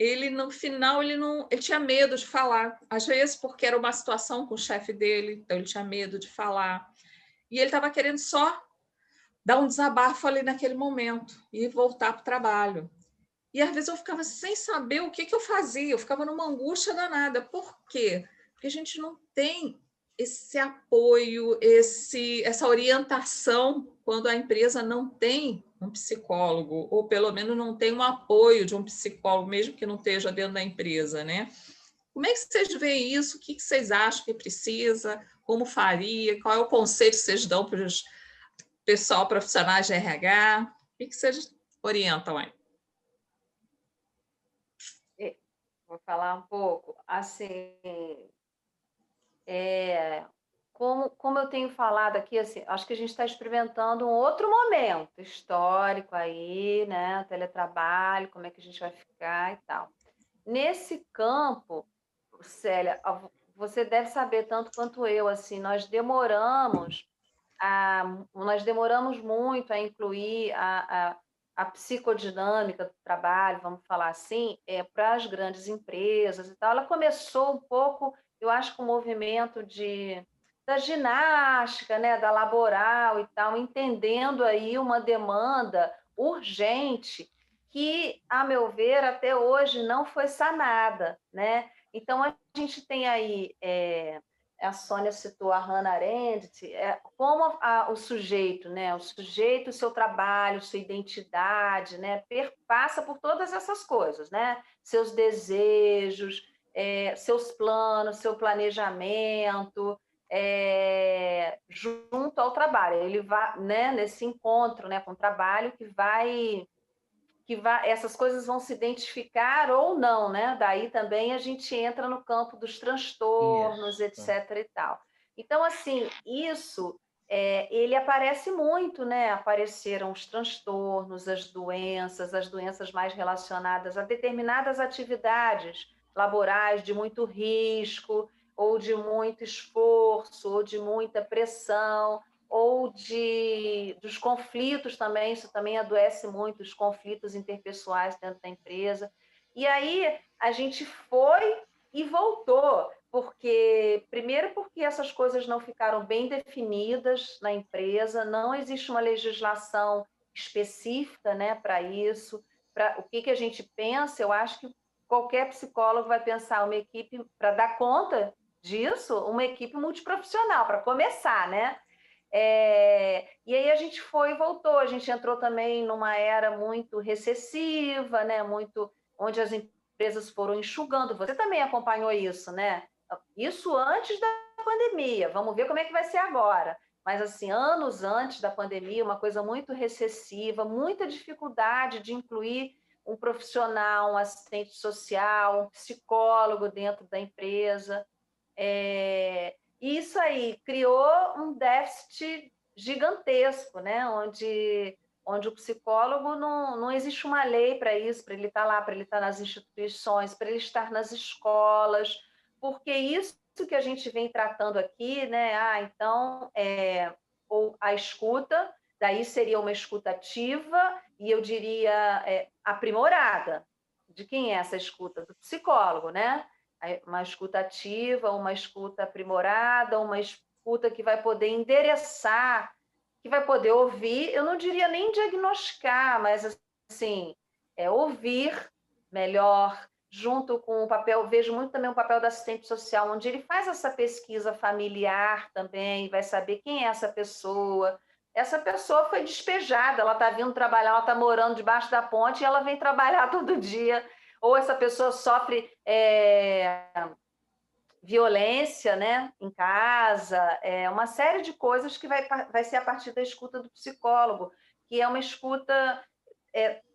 ele no final ele tinha medo de falar, às vezes porque era uma situação com o chefe dele, então ele tinha medo de falar, e ele estava querendo só dar um desabafo ali naquele momento e voltar para o trabalho. E às vezes eu ficava sem saber o que eu fazia, eu ficava numa angústia danada. Por quê? Porque a gente não tem esse apoio, essa orientação quando a empresa não tem um psicólogo, ou pelo menos não tem um apoio de um psicólogo, mesmo que não esteja dentro da empresa, né? Como é que vocês veem isso? O que vocês acham que precisa? Como faria? Qual é o conselho que vocês dão para os pessoal profissionais de RH? O que vocês orientam aí? Vou falar um pouco. Assim, como eu tenho falado aqui, assim, acho que a gente está experimentando um outro momento histórico aí, né? Teletrabalho, como é que a gente vai ficar e tal. Nesse campo, Célia, você deve saber tanto quanto eu, assim, nós demoramos muito a incluir a psicodinâmica do trabalho, vamos falar assim, para as grandes empresas e tal. Ela começou um pouco, eu acho, com o movimento da ginástica, né, da laboral e tal, entendendo aí uma demanda urgente que, a meu ver, até hoje não foi sanada, né? Então, a gente tem aí a Sônia citou a Hannah Arendt, como o sujeito, né? O sujeito, o seu trabalho, sua identidade, né? Passa por todas essas coisas, né? Seus desejos, seus planos, seu planejamento, junto ao trabalho. Ele vai, né? Nesse encontro, né? Com o trabalho essas coisas vão se identificar ou não, né? Daí também a gente entra no campo dos transtornos, Isso. etc. e tal. Então, assim, isso ele aparece muito, né? Apareceram os transtornos, as doenças mais relacionadas a determinadas atividades laborais de muito risco, ou de muito esforço, ou de muita pressão, ou dos conflitos também, isso também adoece muito, os conflitos interpessoais dentro da empresa. E aí a gente foi e voltou, primeiro porque essas coisas não ficaram bem definidas na empresa, não existe uma legislação específica, né, para isso, para o que a gente pensa, eu acho que qualquer psicólogo vai pensar uma equipe, para dar conta disso, uma equipe multiprofissional, para começar, né? E aí a gente foi e voltou, a gente entrou também numa era muito recessiva, né? Onde as empresas foram enxugando. Você também acompanhou isso, né? Isso antes da pandemia, vamos ver como é que vai ser agora. Mas, assim, anos antes da pandemia, uma coisa muito recessiva, muita dificuldade de incluir um profissional, um assistente social, um psicólogo dentro da empresa. Isso aí criou um déficit gigantesco, né? Onde o psicólogo não existe uma lei para isso, para ele estar lá, para ele estar nas instituições, para ele estar nas escolas, porque isso que a gente vem tratando aqui, né? Então, ou a escuta, daí seria uma escuta ativa e eu diria aprimorada. De quem é essa escuta? Do psicólogo, né? Uma escuta ativa, uma escuta aprimorada, uma escuta que vai poder endereçar, que vai poder ouvir, eu não diria nem diagnosticar, mas assim, ouvir melhor, junto com o papel, vejo muito também o papel do assistente social, onde ele faz essa pesquisa familiar também, vai saber quem é essa pessoa. Essa pessoa foi despejada, ela está vindo trabalhar, ela está morando debaixo da ponte e ela vem trabalhar todo dia. Ou essa pessoa sofre violência, né, em casa, uma série de coisas que vai ser a partir da escuta do psicólogo, que é uma escuta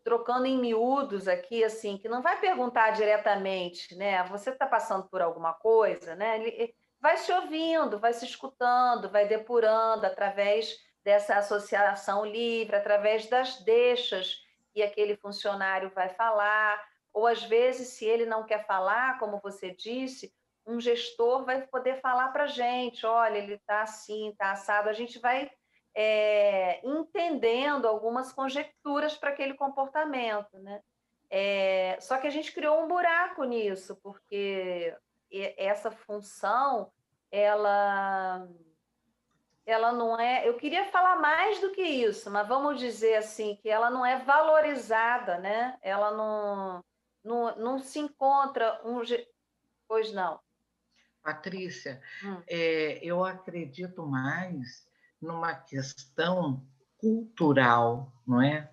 trocando em miúdos aqui, assim, que não vai perguntar diretamente, né, você está passando por alguma coisa, né, ele vai se ouvindo, vai se escutando, vai depurando através dessa associação livre, através das deixas que aquele funcionário vai falar, ou às vezes, se ele não quer falar, como você disse, um gestor vai poder falar para a gente, olha, ele está assim, está assado, a gente vai entendendo algumas conjecturas para aquele comportamento, né? Só que a gente criou um buraco nisso, porque essa função, ela não é. Eu queria falar mais do que isso, mas vamos dizer assim, que ela não é valorizada, né? Ela não se encontra um. Pois não. Patrícia, eu acredito mais numa questão cultural, não é?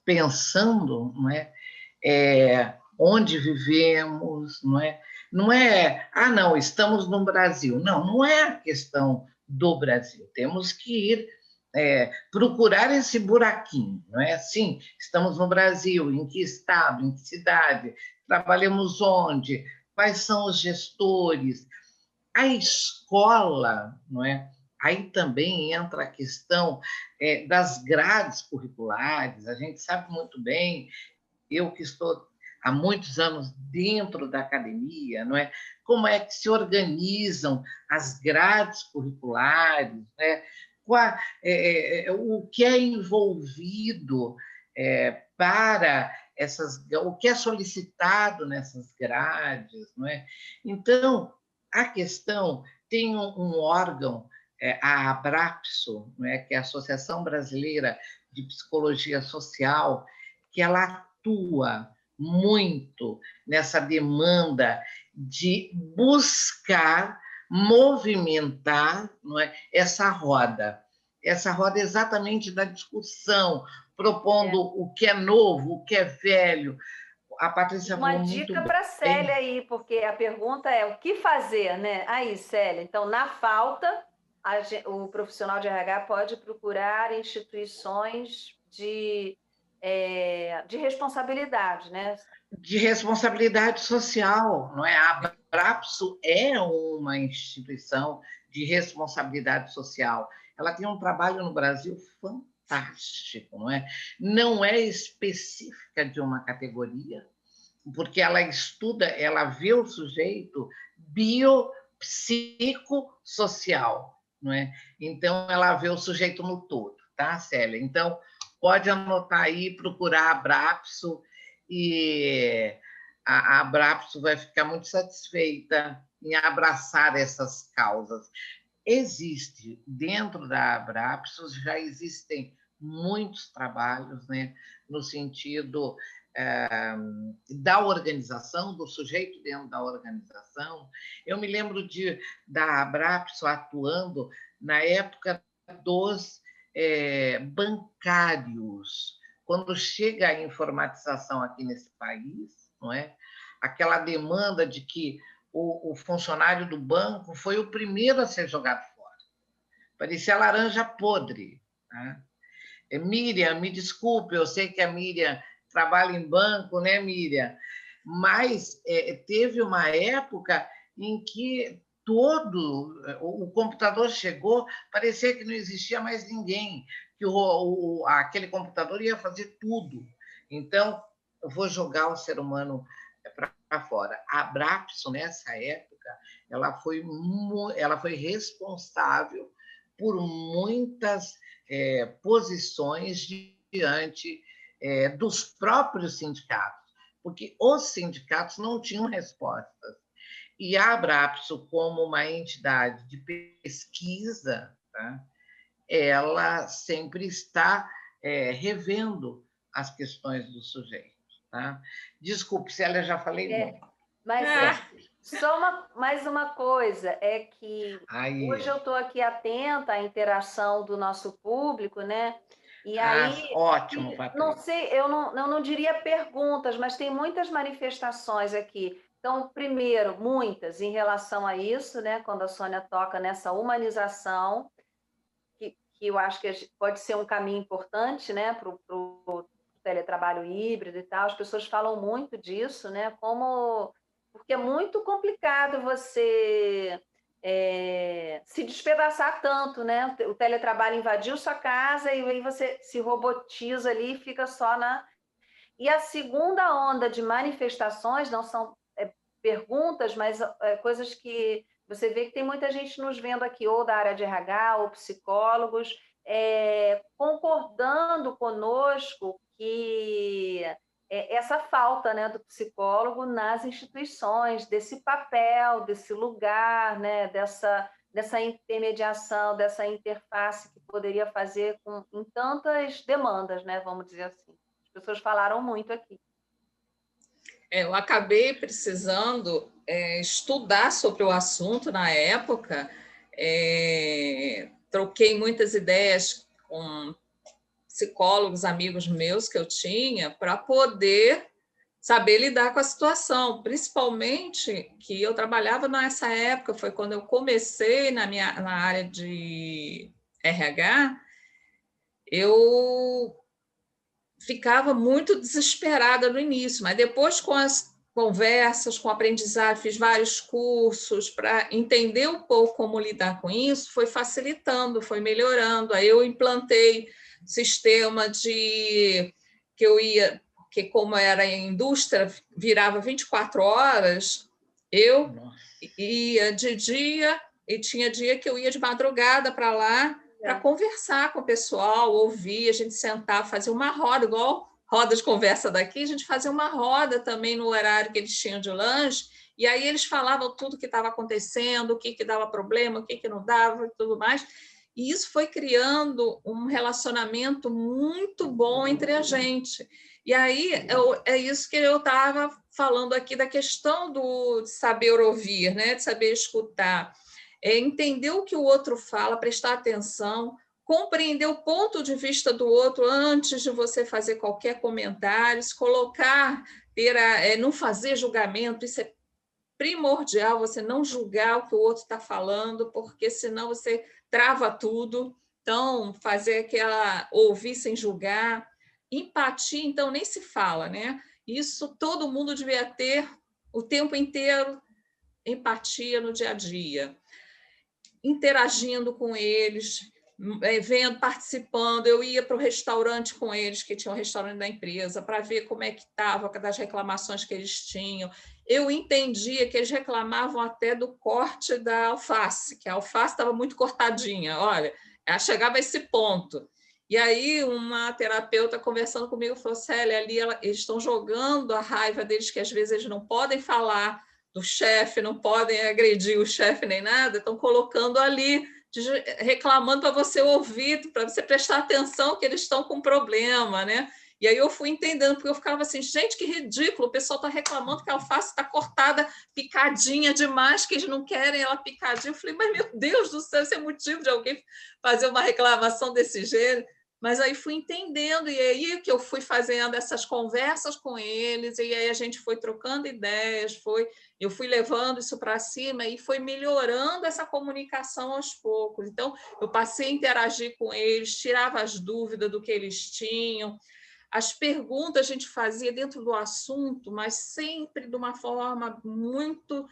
Pensando, não é? Onde vivemos, não é? Não é, não, estamos no Brasil. Não, não é a questão do Brasil. Temos que ir procurar esse buraquinho, não é? Sim, estamos no Brasil, em que estado, em que cidade, trabalhamos onde, quais são os gestores. A escola, não é? Aí também entra a questão das grades curriculares. A gente sabe muito bem, eu que estou há muitos anos dentro da academia, não é? Como é que se organizam as grades curriculares, né? O que é envolvido para o que é solicitado nessas grades, não é? Então, a questão tem um órgão, a Abrapso, não é? Que é a Associação Brasileira de Psicologia Social, que ela atua muito nessa demanda de buscar movimentar, não é, essa roda exatamente da discussão, propondo o que é novo, o que é velho. A Patrícia Uma falou muito dica para a Célia bem. aí, porque a pergunta é o que fazer, né? Aí, Célia, então, na falta, o profissional de RH pode procurar instituições de responsabilidade, né? De responsabilidade social, não é? A Abrapso é uma instituição de responsabilidade social. Ela tem um trabalho no Brasil fantástico, não é? Não é específica de uma categoria, porque ela estuda, ela vê o sujeito biopsicossocial, não é? Então, ela vê o sujeito no todo, tá, Célia? Então, pode anotar aí, procurar a Abrapso, e a Abrapso vai ficar muito satisfeita em abraçar essas causas. Existe, dentro da Abrapso, já existem muitos trabalhos, né, no sentido da organização, do sujeito dentro da organização. Eu me lembro da Abrapso atuando na época dos bancários, quando chega a informatização aqui nesse país, não é? Aquela demanda de que o funcionário do banco foi o primeiro a ser jogado fora. Parecia laranja podre. Né? Miriam, me desculpe, eu sei que a Miriam trabalha em banco, né, Miriam? Mas teve uma época em que o computador chegou, parecia que não existia mais ninguém, que aquele computador ia fazer tudo. Então, eu vou jogar o ser humano para fora. A Abrapso, nessa época, ela foi responsável por muitas posições diante dos próprios sindicatos, porque os sindicatos não tinham respostas. E a Abrapso, como uma entidade de pesquisa, tá, ela sempre está revendo as questões do sujeito. Tá? Desculpe, Célia, já falei muito. Mas só mais uma coisa, é que hoje eu estou aqui atenta à interação do nosso público, né? E aí, ótimo, Patrícia. não sei, eu não diria perguntas, mas tem muitas manifestações aqui. Então, primeiro, muitas em relação a isso, né? Quando a Sônia toca nessa humanização, que eu acho que pode ser um caminho importante, né? Para o teletrabalho híbrido e tal. As pessoas falam muito disso, né? Porque é muito complicado você se despedaçar tanto, né? O teletrabalho invadiu sua casa e aí você se robotiza ali e fica só na... E a segunda onda de manifestações não são perguntas, mas coisas que você vê que tem muita gente nos vendo aqui, ou da área de RH, ou psicólogos, concordando conosco conosco que essa falta, né, do psicólogo nas instituições, desse papel, desse lugar, né, dessa intermediação, dessa interface que poderia fazer em tantas demandas, né, vamos dizer assim. As pessoas falaram muito aqui. Eu acabei precisando estudar sobre o assunto na época, troquei muitas ideias com psicólogos, amigos meus que eu tinha, para poder saber lidar com a situação, principalmente que eu trabalhava nessa época, foi quando eu comecei na área de RH, eu ficava muito desesperada no início, mas depois com as conversas, com o aprendizado, fiz vários cursos para entender um pouco como lidar com isso, foi facilitando, foi melhorando. Aí eu implantei sistema que eu ia, porque como era em indústria, virava 24 horas, eu ia de dia e tinha dia que eu ia de madrugada para lá, para conversar com o pessoal, ouvir, a gente sentar, fazer uma roda, igual roda de conversa daqui, a gente fazia uma roda também no horário que eles tinham de lanche, e aí eles falavam tudo que estava acontecendo, o que dava problema, o que não dava e tudo mais, e isso foi criando um relacionamento muito bom entre a gente. E aí é isso que eu estava falando aqui da questão de saber ouvir, né? De saber escutar. Entender o que o outro fala, prestar atenção, compreender o ponto de vista do outro antes de você fazer qualquer comentário, se colocar, não fazer julgamento, isso é primordial, você não julgar o que o outro está falando, porque senão você trava tudo. Então, ouvir sem julgar. Empatia, então, nem se fala, né? Isso todo mundo devia ter o tempo inteiro, empatia no dia a dia. Interagindo com eles, vendo, participando. Eu ia para o restaurante com eles, que tinha um restaurante da empresa, para ver como é que estava, das reclamações que eles tinham. Eu entendia que eles reclamavam até do corte da alface, que a alface estava muito cortadinha. Olha, chegava a esse ponto. E aí uma terapeuta conversando comigo falou, Célia, ali eles estão jogando a raiva deles, que às vezes eles não podem falar do chefe, não podem agredir o chefe nem nada, estão colocando ali, reclamando para você ouvir, para você prestar atenção que eles estão com problema, né? E aí eu fui entendendo, porque eu ficava assim, gente, que ridículo, o pessoal está reclamando que a alface está cortada, picadinha demais, que eles não querem ela picadinha. Eu falei, mas meu Deus do céu, isso é motivo de alguém fazer uma reclamação desse gênero. Mas aí fui entendendo, e aí que eu fui fazendo essas conversas com eles, e aí a gente foi trocando ideias, eu fui levando isso para cima e foi melhorando essa comunicação aos poucos. Então, eu passei a interagir com eles, tirava as dúvidas do que eles tinham. As perguntas a gente fazia dentro do assunto, mas sempre de uma forma muito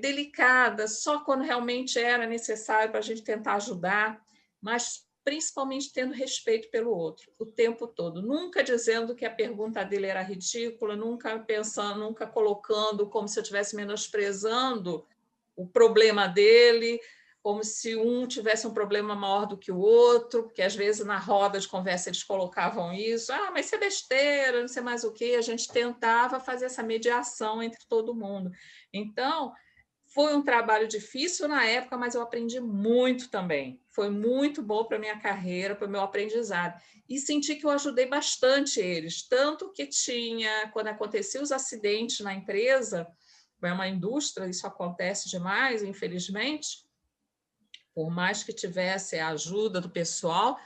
delicada, só quando realmente era necessário para a gente tentar ajudar, mas principalmente tendo respeito pelo outro, o tempo todo, nunca dizendo que a pergunta dele era ridícula, nunca pensando, nunca colocando como se eu estivesse menosprezando o problema dele, como se um tivesse um problema maior do que o outro, porque às vezes na roda de conversa eles colocavam isso, mas isso é besteira, não sei mais o quê, a gente tentava fazer essa mediação entre todo mundo. Então, foi um trabalho difícil na época, mas eu aprendi muito também. Foi muito bom para a minha carreira, para o meu aprendizado. E senti que eu ajudei bastante eles. Tanto que quando aconteciam os acidentes na empresa, é uma indústria, isso acontece demais, infelizmente, por mais que tivesse a ajuda do pessoal,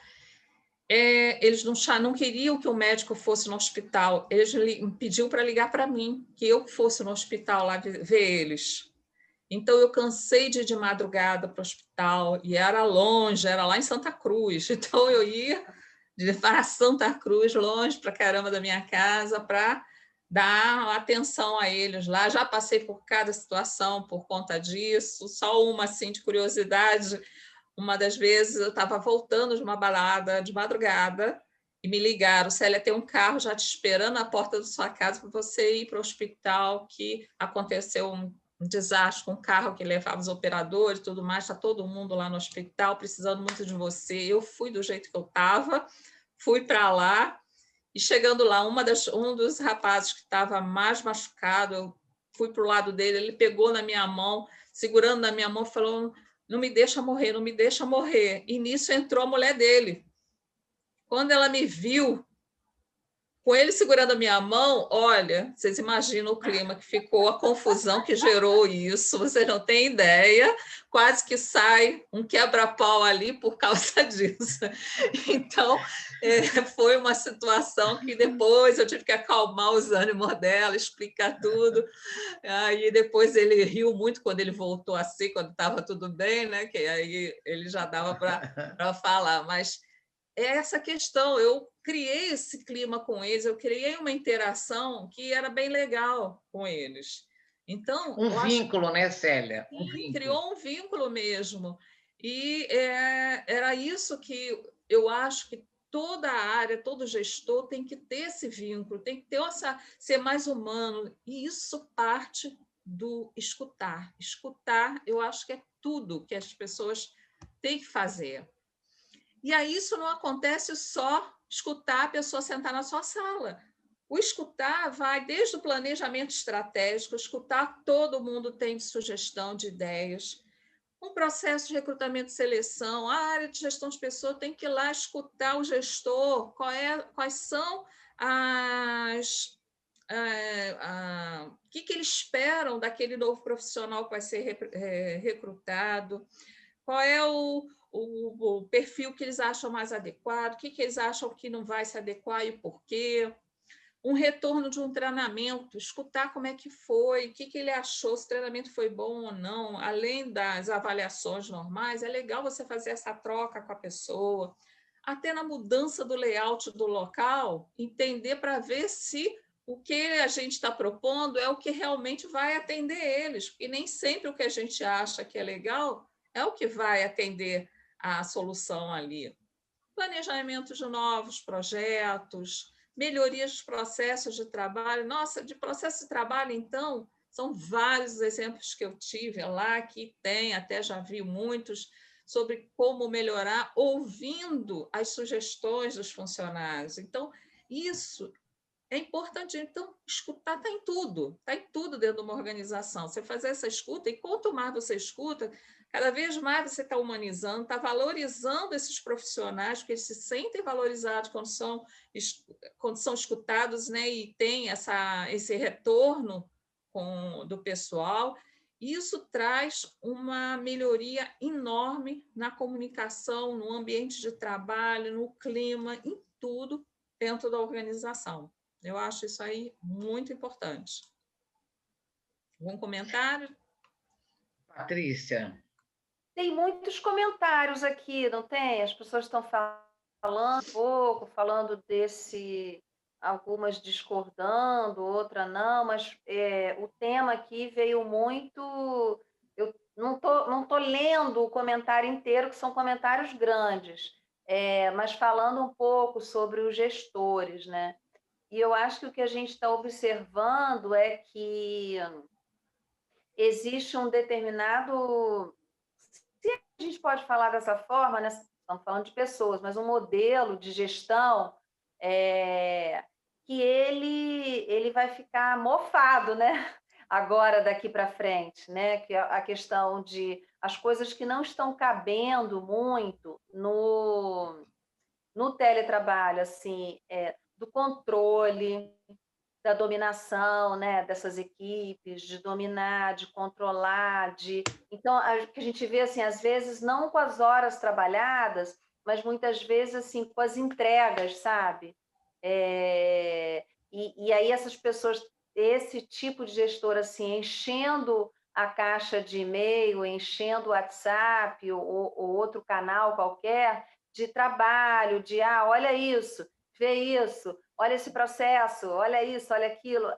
eles não queriam que o médico fosse no hospital. Eles pediam para ligar para mim, que eu fosse no hospital lá ver eles. Então, eu cansei de ir de madrugada para o hospital, e era longe, era lá em Santa Cruz. Então, eu ia para Santa Cruz, longe para caramba da minha casa, para dar atenção a eles lá. Já passei por cada situação por conta disso, só uma assim, de curiosidade. Uma das vezes, eu estava voltando de uma balada de madrugada, e me ligaram, Célia, tem um carro já te esperando na porta da sua casa para você ir para o hospital, que aconteceu um desastre com um carro que levava os operadores e tudo mais, está todo mundo lá no hospital precisando muito de você. Eu fui do jeito que eu estava, fui para lá E chegando lá, um dos rapazes que estava mais machucado, eu fui para o lado dele, ele pegou na minha mão, segurando na minha mão, falou: não me deixa morrer, não me deixa morrer. E nisso entrou a mulher dele. Quando ela me viu, com ele segurando a minha mão, olha, vocês imaginam o clima que ficou, a confusão que gerou isso, vocês não têm ideia, quase que sai um quebra-pau ali por causa disso. Então, foi uma situação que depois eu tive que acalmar os ânimos dela, explicar tudo. Aí depois ele riu muito quando ele voltou a ser, quando estava tudo bem, né? Que aí ele já dava para falar, mas essa questão, eu criei esse clima com eles, eu criei uma interação que era bem legal com eles. Então, um vínculo, né, Célia? Um sim, vínculo. criou um vínculo mesmo. E era isso que eu acho que toda a área, todo gestor tem que ter esse vínculo, tem que ter ser mais humano. E isso parte do escutar. Escutar, eu acho que é tudo que as pessoas têm que fazer. E aí isso não acontece só escutar a pessoa sentar na sua sala. O escutar vai desde o planejamento estratégico, escutar todo mundo tem de sugestão, de ideias, um processo de recrutamento e seleção, a área de gestão de pessoas tem que ir lá escutar o gestor, quais são o que eles esperam daquele novo profissional que vai ser recrutado, qual é o perfil que eles acham mais adequado, o que eles acham que não vai se adequar e por quê. Um retorno de um treinamento, escutar como é que foi, o que ele achou, se o treinamento foi bom ou não, além das avaliações normais, é legal você fazer essa troca com a pessoa, até na mudança do layout do local, entender para ver se o que a gente está propondo é o que realmente vai atender eles, porque nem sempre o que a gente acha que é legal é o que vai atender a solução ali. Planejamento de novos projetos, melhorias dos processos de trabalho. Nossa, de processo de trabalho, então, são vários exemplos que eu tive lá, que tem, até já vi muitos, sobre como melhorar, ouvindo as sugestões dos funcionários. Então, isso é importante. Então, escutar está em tudo dentro de uma organização. Você fazer essa escuta, e quanto mais você escuta, cada vez mais você está humanizando, está valorizando esses profissionais, porque eles se sentem valorizados quando são escutados, né? E tem esse retorno do pessoal. Isso traz uma melhoria enorme na comunicação, no ambiente de trabalho, no clima, em tudo dentro da organização. Eu acho isso aí muito importante. Algum comentário? Patrícia. Tem muitos comentários aqui, não tem? As pessoas estão falando um pouco, falando algumas discordando, outra não, mas o tema aqui veio muito. Eu não tô lendo o comentário inteiro, que são comentários grandes, mas falando um pouco sobre os gestores, né? E eu acho que o que a gente está observando é que existe um determinado. Se a gente pode falar dessa forma, né? Estamos falando de pessoas, mas um modelo de gestão que ele vai ficar mofado, né? Agora, daqui para frente, né? Que a questão de as coisas que não estão cabendo muito no teletrabalho, assim, do controle, da dominação, né, dessas equipes, de dominar, de controlar, então que a gente vê assim, às vezes não com as horas trabalhadas, mas muitas vezes assim com as entregas, sabe? E aí essas pessoas, esse tipo de gestor assim, enchendo a caixa de e-mail, enchendo o WhatsApp ou outro canal qualquer de trabalho, olha isso, vê isso, olha esse processo, olha isso, olha aquilo.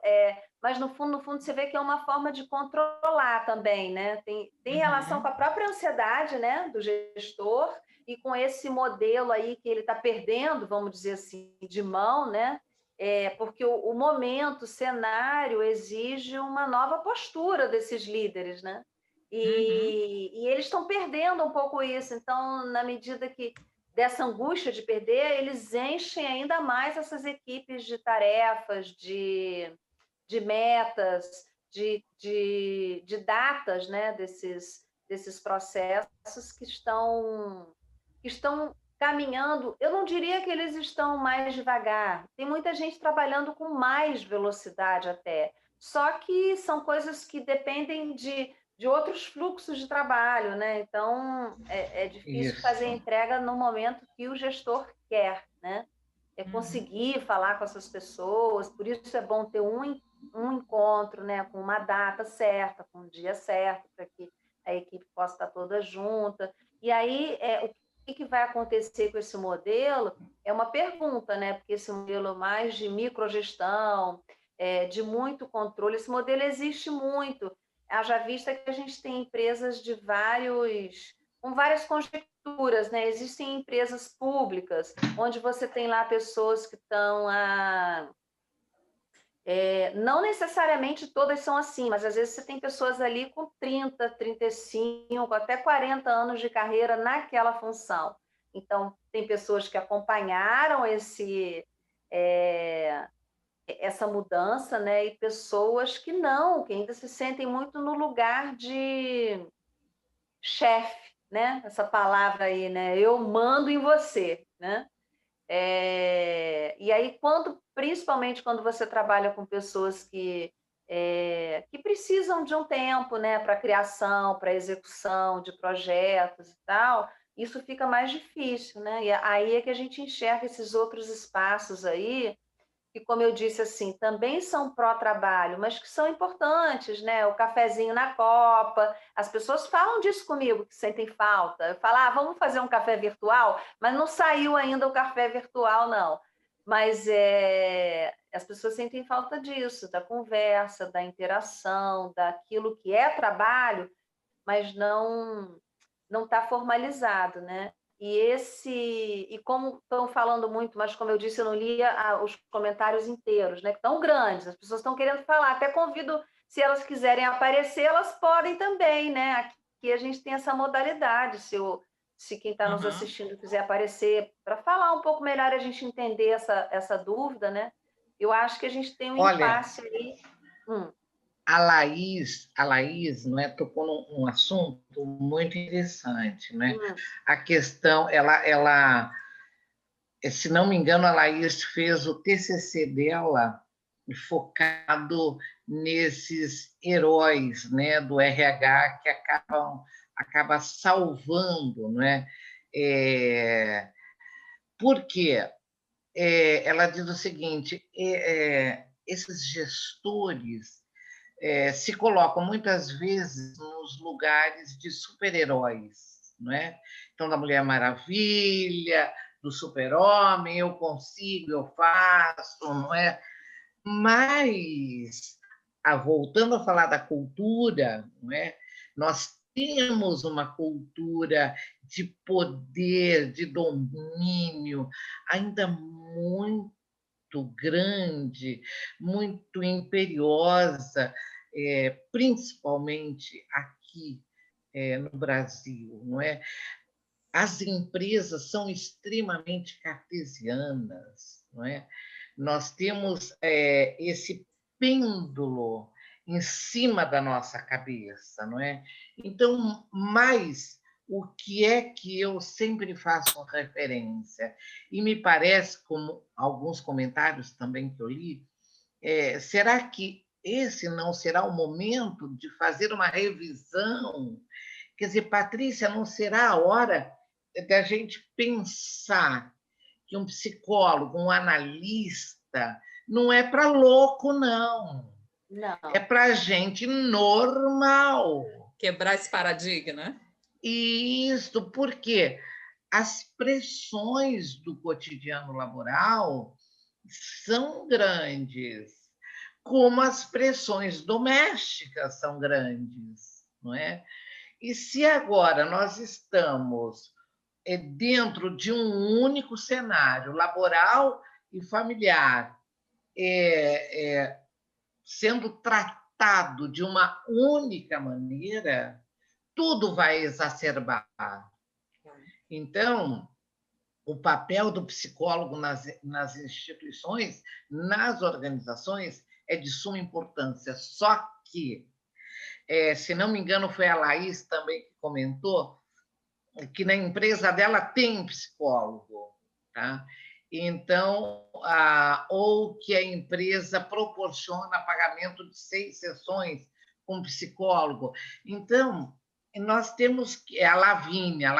Mas, no fundo, você vê que é uma forma de controlar também, né? Tem relação com a própria ansiedade, né, do gestor e com esse modelo aí que ele está perdendo, vamos dizer assim, de mão, né? Porque o momento, o cenário exige uma nova postura desses líderes, né? E eles estão perdendo um pouco isso. Então, na medida que dessa angústia de perder, eles enchem ainda mais essas equipes de tarefas, de metas, de datas, né, desses processos que estão caminhando. Eu não diria que eles estão mais devagar, tem muita gente trabalhando com mais velocidade até, só que são coisas que dependem de outros fluxos de trabalho, né? Então, é difícil fazer a Isso. entrega no momento que o gestor quer, né? É conseguir falar com essas pessoas, por isso é bom ter um encontro, né, com uma data certa, com um dia certo, para que a equipe possa estar toda junta. E aí, o que vai acontecer com esse modelo é uma pergunta, né? Porque esse modelo mais de microgestão, de muito controle, esse modelo existe muito. Haja vista que a gente tem empresas com várias conjecturas, né? Existem empresas públicas, onde você tem lá pessoas que estão não necessariamente todas são assim, mas às vezes você tem pessoas ali com 30, 35, até 40 anos de carreira naquela função. Então, tem pessoas que acompanharam essa mudança, né? E pessoas que não, que ainda se sentem muito no lugar de chefe, né? Essa palavra aí, né? Eu mando em você, né? E aí, principalmente quando você trabalha com pessoas que precisam de um tempo, né, para criação, para execução de projetos e tal, isso fica mais difícil, né? E aí é que a gente enxerga esses outros espaços aí que, como eu disse, assim, também são pró-trabalho, mas que são importantes, né? O cafezinho na copa, as pessoas falam disso comigo, que sentem falta. Eu falo, vamos fazer um café virtual, mas não saiu ainda o café virtual, não. Mas as pessoas sentem falta disso, da conversa, da interação, daquilo que é trabalho, mas não está formalizado, né? E como estão falando muito, mas como eu disse, eu não lia os comentários inteiros, né? Que estão grandes, as pessoas estão querendo falar. Até convido, se elas quiserem aparecer, elas podem também, né? Aqui a gente tem essa modalidade, se quem está nos assistindo quiser aparecer, para falar um pouco melhor, a gente entender essa dúvida, né? Eu acho que a gente tem um Olha, impasse aí. A Laís, não é, tocou num assunto muito interessante, né? A questão, se não me engano, a Laís fez o TCC dela focado nesses heróis, né, do RH que acaba salvando, não é? Por quê? Ela diz o seguinte: esses gestores se colocam muitas vezes nos lugares de super-heróis, não é? Então, da Mulher Maravilha, do Super-Homem, eu consigo, eu faço, não é? Mas, voltando a falar da cultura, não é? Nós temos uma cultura de poder, de domínio, ainda muito grande, muito imperiosa, principalmente aqui no Brasil, não é? As empresas são extremamente cartesianas, não é? Nós temos esse pêndulo em cima da nossa cabeça, não é? Então, mais o que é que eu sempre faço referência? E me parece, como alguns comentários também que eu li, será que esse não será o momento de fazer uma revisão? Quer dizer, Patrícia, não será a hora da gente pensar que um psicólogo, um analista, não é para louco, não. É Não. para gente normal. Quebrar esse paradigma. Isso, porque as pressões do cotidiano laboral são grandes, como as pressões domésticas são grandes, não é? E se agora nós estamos dentro de um único cenário laboral e familiar, sendo tratado de uma única maneira, tudo vai exacerbar. Então, o papel do psicólogo nas instituições, nas organizações, é de suma importância. Só que, se não me engano, foi a Laís também que comentou que na empresa dela tem um psicólogo, tá? Então, ou que a empresa proporciona pagamento de 6 sessões com psicólogo. Então, nós temos a Lavínia.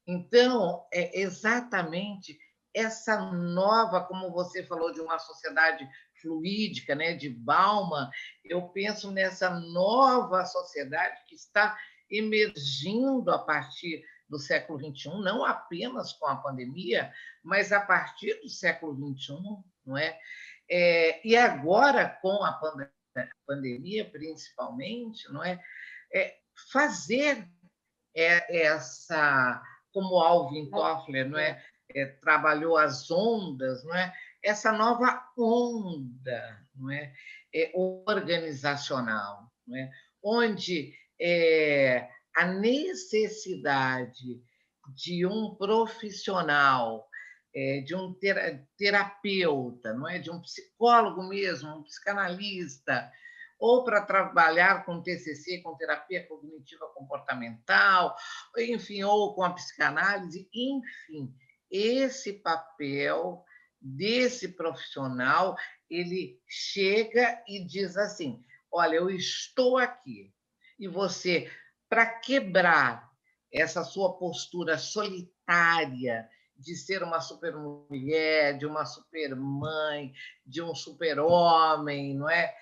Então, é exatamente essa nova, como você falou, de uma sociedade fluídica, né, de Bauman, eu penso nessa nova sociedade que está emergindo a partir do século XXI, não apenas com a pandemia, mas a partir do século XXI, não é? E agora, com a pandemia, principalmente, não é? Fazer essa, como Alvin Toffler, não é? Trabalhou as ondas, não é? Essa nova onda, não é? Organizacional, não é? Onde a necessidade de um profissional, de um terapeuta, não é? De um psicólogo mesmo, um psicanalista, ou para trabalhar com TCC, com terapia cognitiva comportamental, enfim, ou com a psicanálise, enfim, esse papel desse profissional, ele chega e diz assim: olha, eu estou aqui, e você, para quebrar essa sua postura solitária de ser uma supermulher, de uma supermãe, de um super-homem, não é?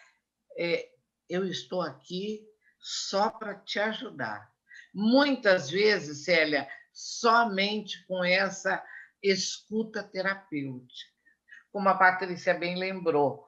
Eu estou aqui só para te ajudar. Muitas vezes, Célia, somente com essa escuta terapêutica, como a Patrícia bem lembrou,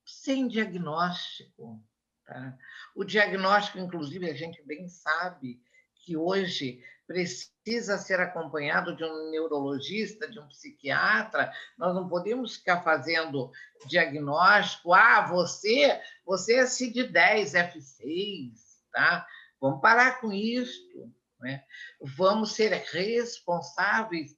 sem diagnóstico. Tá? O diagnóstico, inclusive, a gente bem sabe que hoje precisa ser acompanhado de um neurologista, de um psiquiatra. Nós não podemos ficar fazendo diagnóstico. Você é CID-10, F6, tá? Vamos parar com isso, né? Vamos ser responsáveis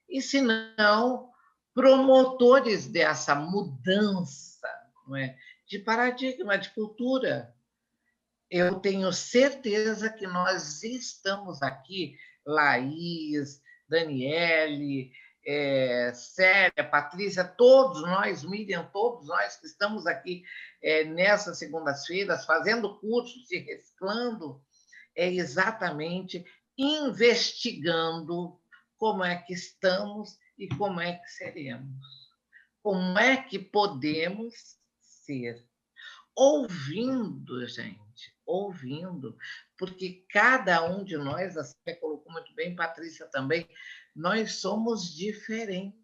e, se não, promotores dessa mudança, não é? De paradigma, de cultura. Eu tenho certeza que nós estamos aqui, Laís, Daniele, Célia, Patrícia, todos nós, Miriam, todos nós que estamos aqui nessas segundas-feiras, fazendo cursos e reciclando, exatamente investigando como é que estamos e como é que seremos. Como é que podemos ser? Ouvindo, gente, ouvindo, porque cada um de nós, a Célia colocou muito bem, Patrícia também, nós somos diferentes.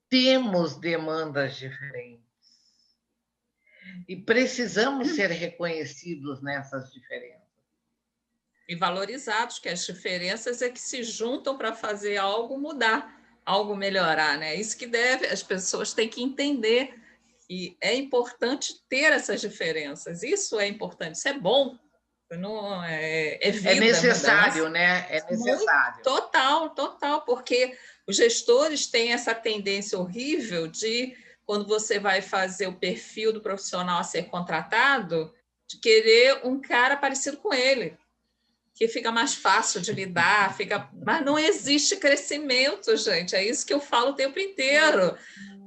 Temos demandas diferentes. E precisamos ser reconhecidos nessas diferenças. E valorizados, que as diferenças é que se juntam para fazer algo mudar, algo melhorar, né? Isso que as pessoas têm que entender. E é importante ter essas diferenças. Isso é importante, isso é bom. Não é vida. É necessário, né? É necessário. Total, porque os gestores têm essa tendência horrível de, quando você vai fazer o perfil do profissional a ser contratado, de querer um cara parecido com ele, que fica mais fácil de lidar, mas não existe crescimento, gente. É isso que eu falo o tempo inteiro.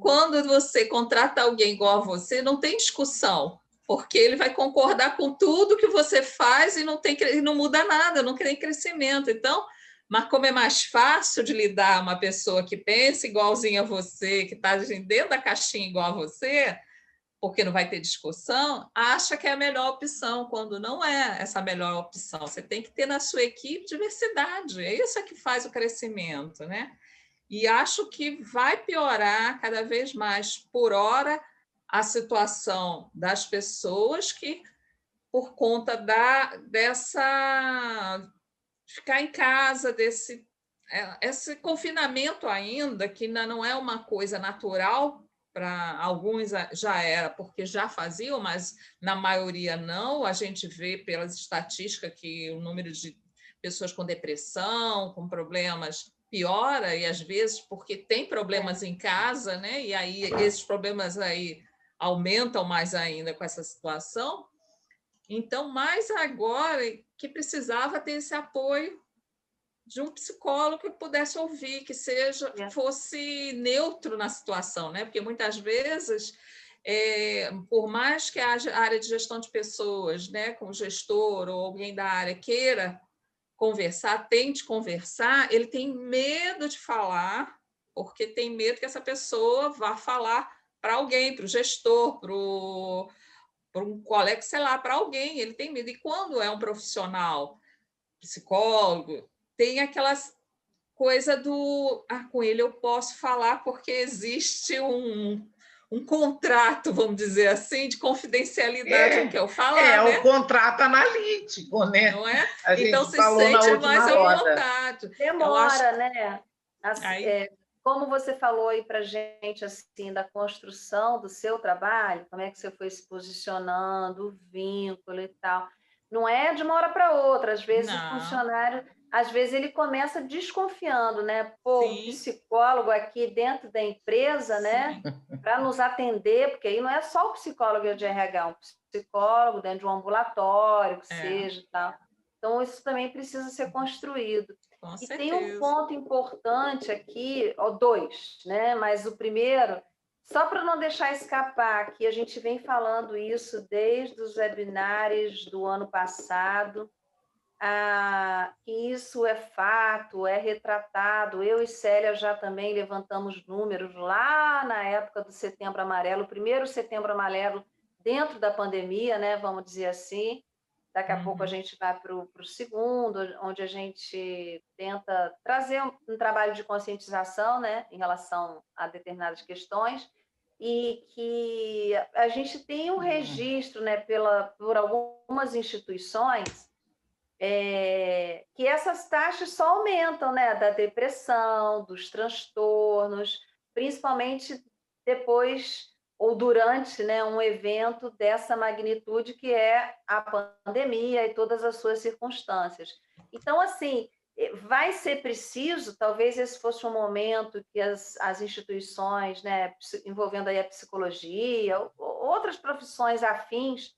Quando você contrata alguém igual a você, não tem discussão, porque ele vai concordar com tudo que você faz e não muda nada, não tem crescimento. Então, mas como é mais fácil de lidar uma pessoa que pensa igualzinho a você, que está dentro da caixinha igual a você, porque não vai ter discussão, acha que é a melhor opção, quando não é essa a melhor opção. Você tem que ter na sua equipe diversidade, é isso que faz o crescimento, né? E acho que vai piorar cada vez mais, por hora, a situação das pessoas que, por conta dessa ficar em casa, esse confinamento ainda, que ainda não é uma coisa natural, para alguns já era, porque já faziam, mas na maioria não. A gente vê pelas estatísticas que o número de pessoas com depressão, com problemas, piora, e às vezes porque tem problemas em casa, né? E aí esses problemas aí aumentam mais ainda com essa situação. Então, mais agora que precisava ter esse apoio de um psicólogo que pudesse ouvir, que fosse neutro na situação, né? Porque muitas vezes, por mais que haja área de gestão de pessoas, né, com o gestor ou alguém da área queira conversar, tente conversar, ele tem medo de falar, porque tem medo que essa pessoa vá falar para alguém, para o gestor, para um colega, sei lá, para alguém, ele tem medo. E quando é um profissional, psicólogo, tem aquelas coisa do com ele eu posso falar porque existe um contrato, vamos dizer assim, de confidencialidade no que eu falar, o né? contrato analítico, né? Não é? A gente Então se falou na sente última mais à roda. vontade. Demora, né? Aí... Como você falou aí para a gente assim, da construção do seu trabalho, como é que você foi se posicionando, o vínculo e tal. Não é de uma hora para outra, às vezes o funcionário, às vezes ele começa desconfiando, né? Pô, um psicólogo aqui dentro da empresa, né? Para nos atender, porque aí não é só o psicólogo de RH, um psicólogo dentro de um ambulatório, que seja e tal. Então, isso também precisa ser construído. Com e certeza. tem um ponto importante aqui, dois, né? Mas o primeiro, só para não deixar escapar, que a gente vem falando isso desde os webinários do ano passado, que isso é fato, é retratado. Eu e Célia já também levantamos números lá na época do Setembro Amarelo, o primeiro Setembro Amarelo dentro da pandemia, né? Vamos dizer assim. Daqui a pouco a gente vai para o segundo, onde a gente tenta trazer um trabalho de conscientização, né, em relação a determinadas questões, e que a gente tem um registro, né, por algumas instituições, que essas taxas só aumentam, né, da depressão, dos transtornos, principalmente depois ou durante, né, um evento dessa magnitude que é a pandemia e todas as suas circunstâncias. Então, assim, vai ser preciso, talvez esse fosse um momento que as instituições, né, envolvendo aí a psicologia, outras profissões afins,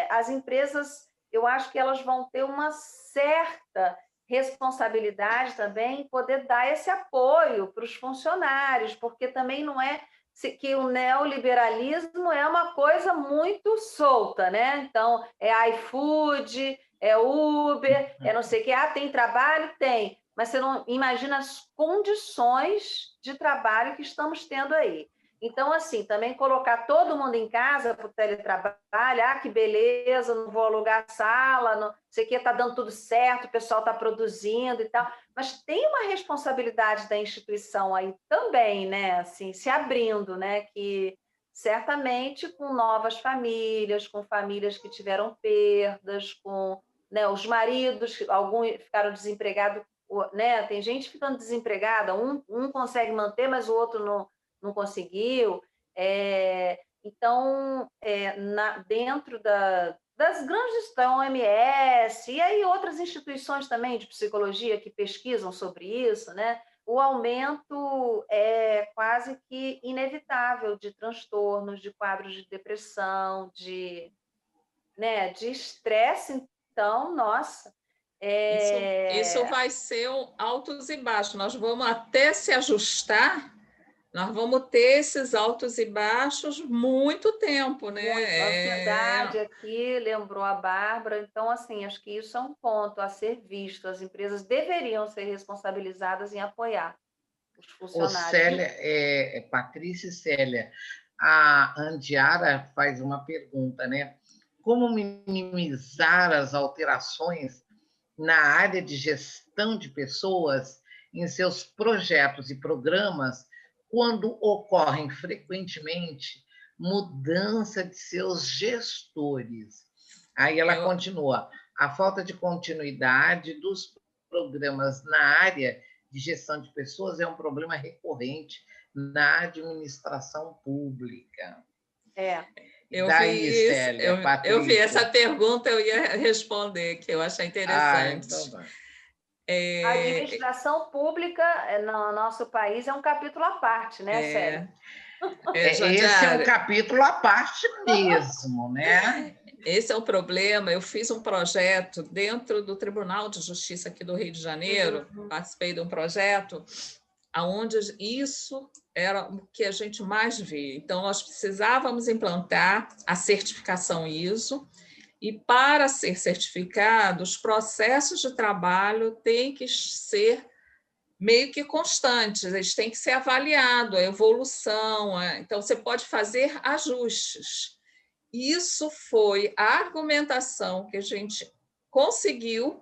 as empresas, eu acho que elas vão ter uma certa responsabilidade também em poder dar esse apoio para os funcionários, porque também não é que o neoliberalismo é uma coisa muito solta, né? Então, é iFood, é Uber, é não sei o que. Tem trabalho? Tem. Mas você não imagina as condições de trabalho que estamos tendo aí. Então, assim, também colocar todo mundo em casa para o teletrabalho, que beleza, não vou alugar sala, não sei o que, está dando tudo certo, o pessoal está produzindo e tal. Mas tem uma responsabilidade da instituição aí também, né? Assim, se abrindo, né? Que certamente com novas famílias, com famílias que tiveram perdas, com, né, os maridos, alguns ficaram desempregados, né? Tem gente ficando desempregada, um consegue manter, mas o outro não conseguiu. Então, dentro das grandes da OMS e aí outras instituições também de psicologia que pesquisam sobre isso, né? O aumento é quase que inevitável de transtornos, de quadros de depressão, né, de estresse. Então, nossa, Isso vai ser altos e baixos. Nós vamos até se ajustar. Nós vamos ter esses altos e baixos muito tempo, né? Muito. Ansiedade aqui, lembrou a Bárbara. Então, assim, acho que isso é um ponto a ser visto. As empresas deveriam ser responsabilizadas em apoiar os funcionários. Célia, Patrícia e Célia, a Andiara faz uma pergunta, né? Como minimizar as alterações na área de gestão de pessoas em seus projetos e programas quando ocorrem frequentemente mudança de seus gestores? Aí ela continua: a falta de continuidade dos programas na área de gestão de pessoas é um problema recorrente na administração pública. Eu Daí, vi isso, Célia, eu vi essa Patrícia. pergunta, eu ia responder, que eu achei interessante. Então vai. A É, administração pública no nosso país é um capítulo à parte, né, Célia? Esse é um Jandiara, capítulo à parte mesmo, né? esse é o problema. Eu fiz um projeto dentro do Tribunal de Justiça aqui do Rio de Janeiro, participei de um projeto onde isso era o que a gente mais via. Então, nós precisávamos implantar a certificação ISO, e para ser certificado, os processos de trabalho têm que ser meio que constantes, eles têm que ser avaliados, a evolução. Então, você pode fazer ajustes. Isso foi a argumentação que a gente conseguiu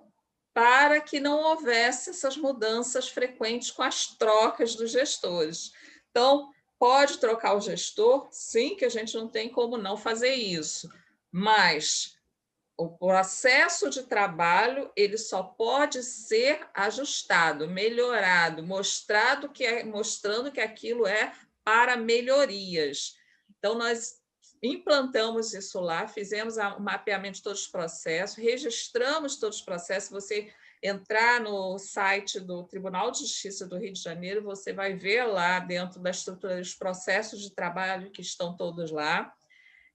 para que não houvesse essas mudanças frequentes com as trocas dos gestores. Então, pode trocar o gestor? Sim, que a gente não tem como não fazer isso, mas o processo de trabalho ele só pode ser ajustado, melhorado, mostrando que aquilo é para melhorias. Então, nós implantamos isso lá, fizemos o mapeamento de todos os processos, registramos todos os processos. Você entrar no site do Tribunal de Justiça do Rio de Janeiro, você vai ver lá dentro da estrutura dos processos de trabalho que estão todos lá.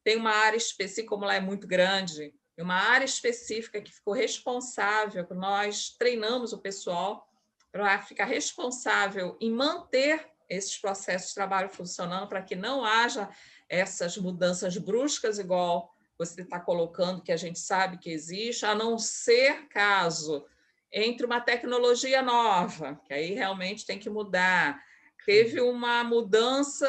Tem uma área específica, como lá é muito grande, uma área específica que ficou responsável, nós treinamos o pessoal para ficar responsável em manter esses processos de trabalho funcionando, para que não haja essas mudanças bruscas, igual você está colocando, que a gente sabe que existe, a não ser caso entre uma tecnologia nova, que aí realmente tem que mudar. Teve uma mudança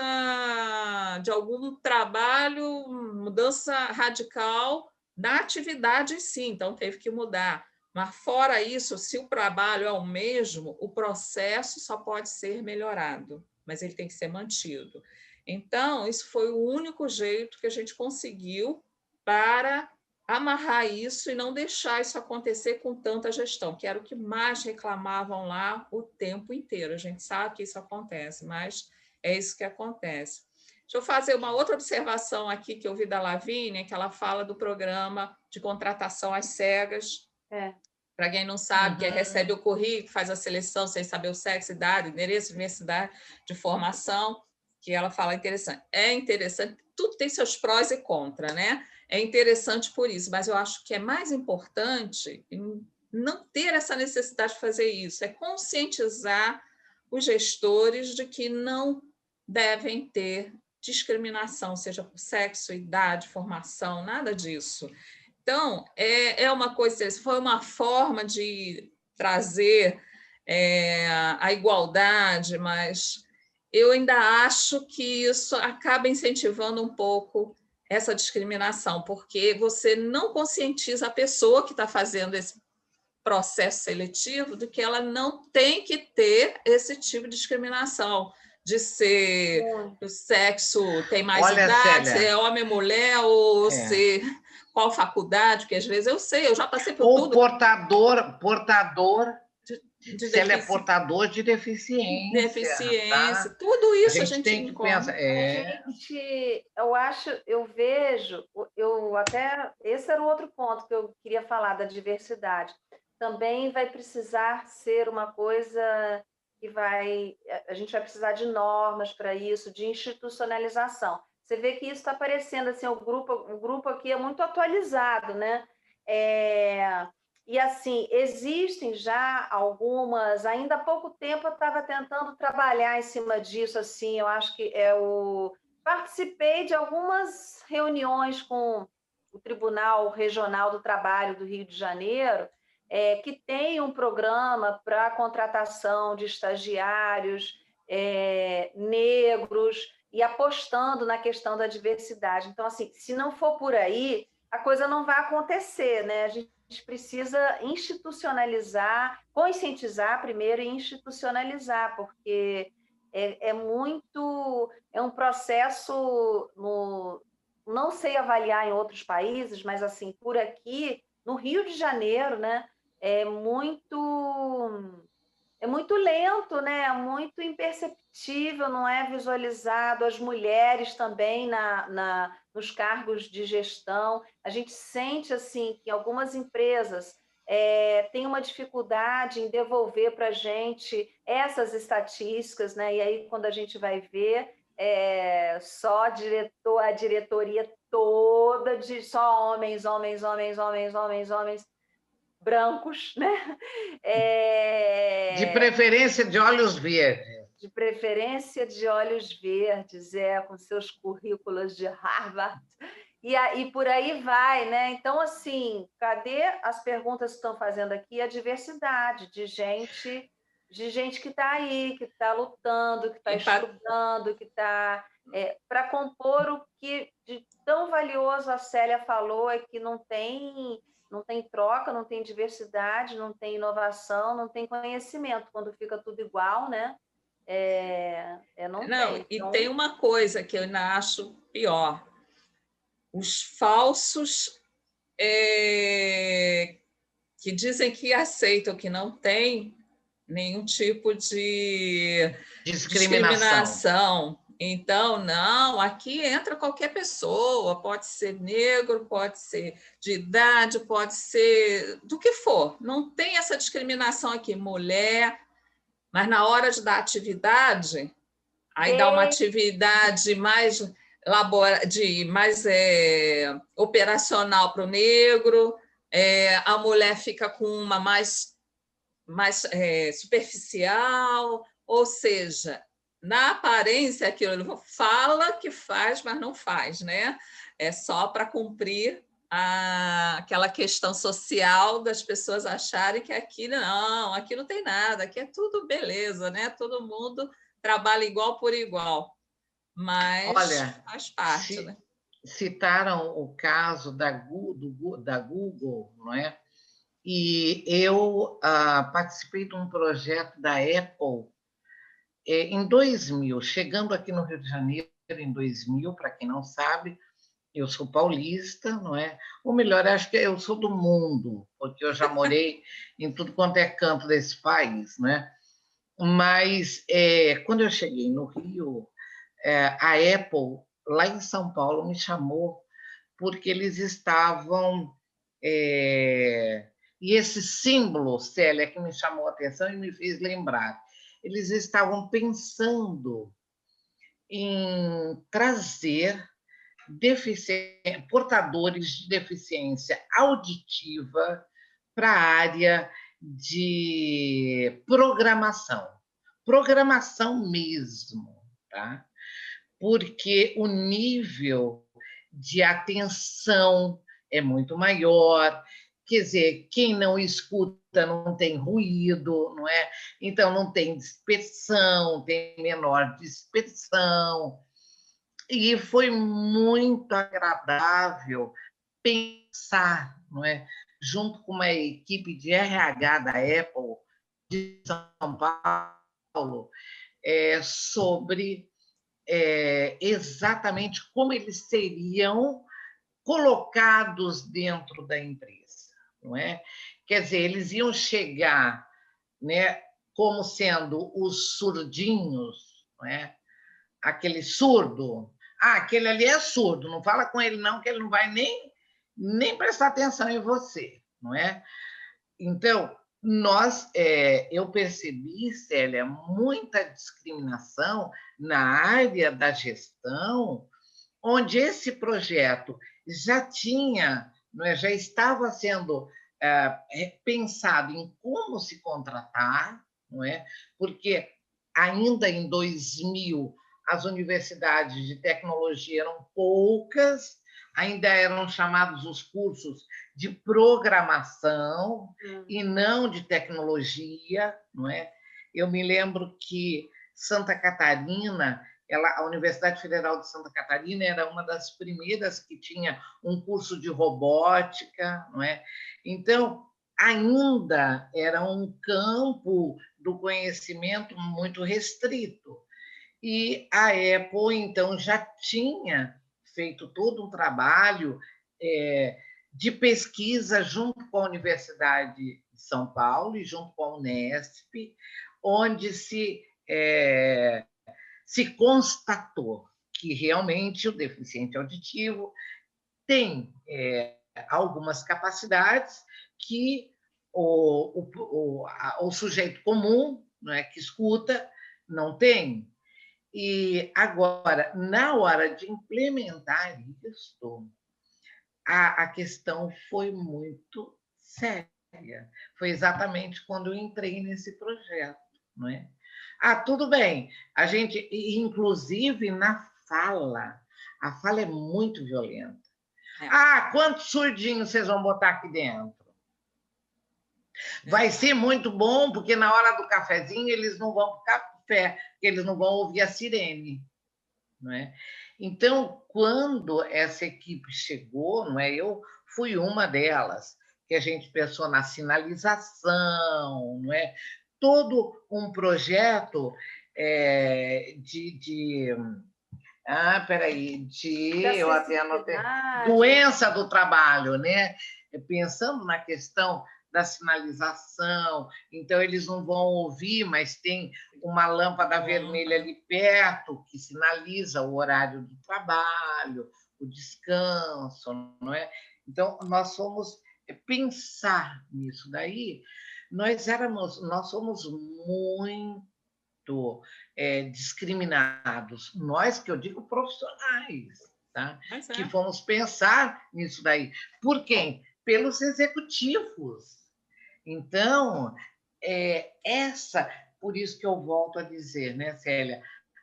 de algum trabalho, mudança radical da atividade em si, então teve que mudar. Mas, fora isso, se o trabalho é o mesmo, o processo só pode ser melhorado, mas ele tem que ser mantido. Então, isso foi o único jeito que a gente conseguiu para amarrar isso e não deixar isso acontecer com tanta gestão, que era o que mais reclamavam lá o tempo inteiro. A gente sabe que isso acontece, mas é isso que acontece. Deixa eu fazer uma outra observação aqui que eu vi da Lavínia, que ela fala do programa de contratação às cegas. Para quem não sabe, que recebe o currículo, faz a seleção sem saber o sexo, idade, endereço, universidade de formação, que ela fala interessante. É interessante, tudo tem seus prós e contras, né? É interessante por isso, mas eu acho que é mais importante não ter essa necessidade de fazer isso, é conscientizar os gestores de que não devem ter discriminação, seja por sexo, idade, formação, nada disso. Então, é uma coisa, foi uma forma de trazer a igualdade, mas eu ainda acho que isso acaba incentivando um pouco essa discriminação, porque você não conscientiza a pessoa que está fazendo esse processo seletivo de que ela não tem que ter esse tipo de discriminação, de ser do sexo, tem mais Olha, idade, se Célia, é homem ou mulher, ou ser qual faculdade, que às vezes eu sei, eu já passei por ou tudo. portador, De se ele é portador de deficiência, deficiência, tá? tudo A isso a gente gente tem que pensar. encontra. A gente, eu acho, eu vejo, eu até, esse era o outro ponto que eu queria falar da diversidade. Também vai precisar ser uma coisa que a gente vai precisar de normas para isso, de institucionalização. Você vê que isso está aparecendo, assim, o grupo aqui é muito atualizado, né? E assim, existem já algumas, ainda há pouco tempo eu estava tentando trabalhar em cima disso, assim, eu acho que participei de algumas reuniões com o Tribunal Regional do Trabalho do Rio de Janeiro, que tem um programa para contratação de estagiários negros e apostando na questão da diversidade. Então, assim, se não for por aí, a coisa não vai acontecer, né? A gente precisa institucionalizar, conscientizar primeiro e institucionalizar, porque é um processo, não sei avaliar em outros países, mas assim, por aqui, no Rio de Janeiro, né, é muito muito lento, né? Muito imperceptível, não é visualizado. As mulheres também nos cargos de gestão. A gente sente assim que algumas empresas têm uma dificuldade em devolver para a gente essas estatísticas, né? E aí, quando a gente vai ver, só a diretoria toda de só homens, homens, homens, homens, homens, homens brancos, né? De preferência de olhos verdes. De preferência de olhos verdes, com seus currículos de Harvard, e por aí vai, né? Então, assim, cadê as perguntas que estão fazendo aqui? A diversidade de gente que está aí, que está lutando, que está estudando, que está para compor o que de tão valioso a Célia falou, é que não tem troca, não tem diversidade, não tem inovação, não tem conhecimento, quando fica tudo igual, né? Não tem. E tem uma coisa que eu ainda acho pior: os falsos que dizem que aceitam, que não tem nenhum tipo de discriminação. Então, não, aqui entra qualquer pessoa, pode ser negro, pode ser de idade, pode ser do que for. Não tem essa discriminação aqui, mulher, mas na hora de dar atividade, aí dá uma atividade mais operacional para o negro, a mulher fica com uma mais superficial, ou seja, na aparência, aquilo fala que faz, mas não faz, né? É só para cumprir aquela questão social das pessoas acharem que aqui não tem nada, aqui é tudo beleza, né? Todo mundo trabalha igual por igual, mas faz parte, né? Citaram o caso da Google, não é? E eu participei de um projeto da Apple em 2000, chegando aqui no Rio de Janeiro em 2000, para quem não sabe, eu sou paulista, não é? Ou melhor, acho que eu sou do mundo, porque eu já morei em tudo quanto é canto desse país, né? Mas quando eu cheguei no Rio, a Apple, lá em São Paulo, me chamou porque eles estavam... E esse símbolo, Célia, que me chamou a atenção e me fez lembrar, eles estavam pensando em trazer portadores de deficiência auditiva para a área de programação mesmo, tá? Porque o nível de atenção é muito maior, quer dizer, quem não escuta não tem ruído, não é? Então não tem dispersão, tem menor dispersão. E foi muito agradável pensar, não é? Junto com uma equipe de RH da Apple de São Paulo, sobre exatamente como eles seriam colocados dentro da empresa, não é? Quer dizer, eles iam chegar, né, como sendo os surdinhos, não é? Aquele surdo. Aquele ali é surdo, não fala com ele não, que ele não vai nem prestar atenção em você, não é? Então, eu percebi, Célia, muita discriminação na área da gestão, onde esse projeto já estava sendo pensado em como se contratar, não é? Porque ainda em 2000 as universidades de tecnologia eram poucas, ainda eram chamados os cursos de programação e não de tecnologia, não é? Eu me lembro que Santa Catarina, a Universidade Federal de Santa Catarina era uma das primeiras que tinha um curso de robótica, não é? Então, ainda era um campo do conhecimento muito restrito. E a Apple, então, já tinha feito todo um trabalho de pesquisa junto com a Universidade de São Paulo e junto com a Unesp, onde se constatou que realmente o deficiente auditivo tem algumas capacidades que o sujeito comum, não é, que escuta, não tem. E agora, na hora de implementar isso, a questão foi muito séria. Foi exatamente quando eu entrei nesse projeto, não é? Ah, tudo bem. A gente, inclusive na fala, a fala é muito violenta. Ah, quantos surdinhos vocês vão botar aqui dentro? Vai ser muito bom, porque na hora do cafezinho eles não vão para o café, porque eles não vão ouvir a sirene, não é? Então, quando essa equipe chegou, não é? Eu fui uma delas, que a gente pensou na sinalização, não é? Todo um projeto eu até anotei, doença do trabalho, né? Pensando na questão da sinalização, então eles não vão ouvir, mas tem uma lâmpada vermelha ali perto que sinaliza o horário do trabalho, o descanso, não é? Então, nós fomos pensar nisso daí, nós somos muito discriminados, nós que eu digo profissionais, tá? Que fomos pensar nisso daí. Por quem? Pelos executivos. Então, por isso que eu volto a dizer, né, Célia,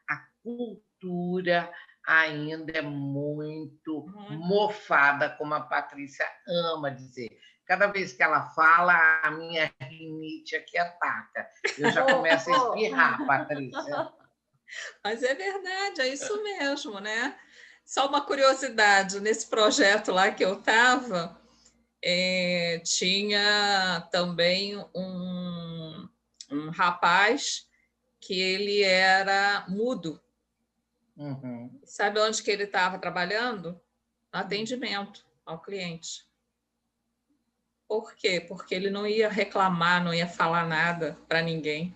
a cultura ainda é muito mofada, como a Patrícia ama dizer. Cada vez que ela fala, a minha rinite aqui ataca. Eu já começo a espirrar, Patrícia. Mas é verdade, é isso mesmo, né? Só uma curiosidade, nesse projeto lá que eu estava, tinha também um rapaz que ele era mudo. Uhum. Sabe onde que ele estava trabalhando? No atendimento ao cliente. Por quê? Porque ele não ia reclamar, não ia falar nada para ninguém.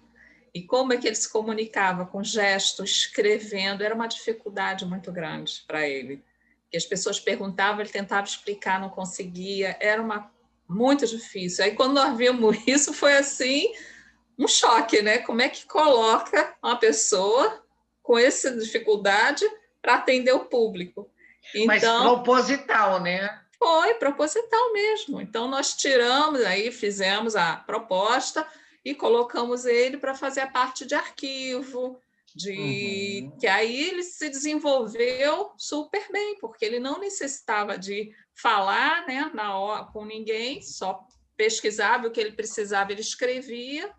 E como é que ele se comunicava? Com gestos, escrevendo, era uma dificuldade muito grande para ele. Porque as pessoas perguntavam, ele tentava explicar, não conseguia, era muito difícil. Aí, quando nós vimos isso, foi assim, um choque, né? Como é que coloca uma pessoa com essa dificuldade para atender o público? Então, mas proposital, né? Foi proposital mesmo. Então, nós tiramos, aí fizemos a proposta e colocamos ele para fazer a parte de arquivo, que aí ele se desenvolveu super bem, porque ele não necessitava de falar, né, com ninguém, só pesquisava o que ele precisava, ele escrevia,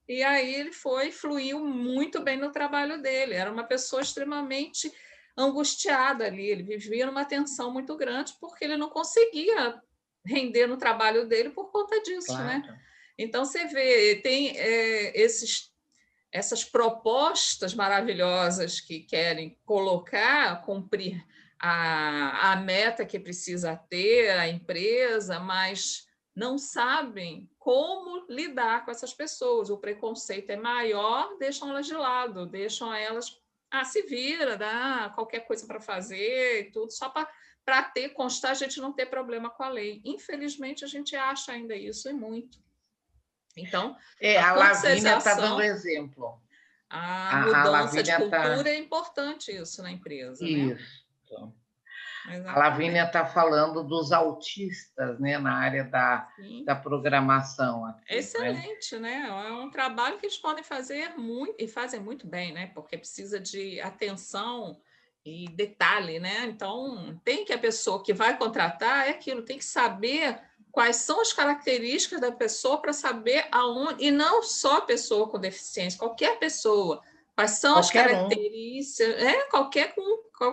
e aí ele fluiu muito bem no trabalho dele. Era uma pessoa extremamente angustiada ali, ele vivia numa tensão muito grande porque ele não conseguia render no trabalho dele por conta disso, claro, né? Então, você vê, tem essas propostas maravilhosas que querem cumprir a meta que precisa ter a empresa, mas não sabem como lidar com essas pessoas. O preconceito é maior, deixam elas de lado, deixam elas se vira, dá qualquer coisa para fazer e tudo, só para constar a gente não ter problema com a lei. Infelizmente, a gente acha ainda isso e muito. Então, a Lavínia está dando exemplo. A mudança de cultura é importante isso na empresa. Isso. Né? A Lavínia está falando dos autistas, né, na área da programação. Aqui, excelente, né? É um trabalho que eles podem fazer muito, e fazem muito bem, né? Porque precisa de atenção e detalhe, né? Então, tem que a pessoa que vai contratar tem que saber quais são as características da pessoa para saber aonde, e não só a pessoa com deficiência, qualquer pessoa. Quais são as características,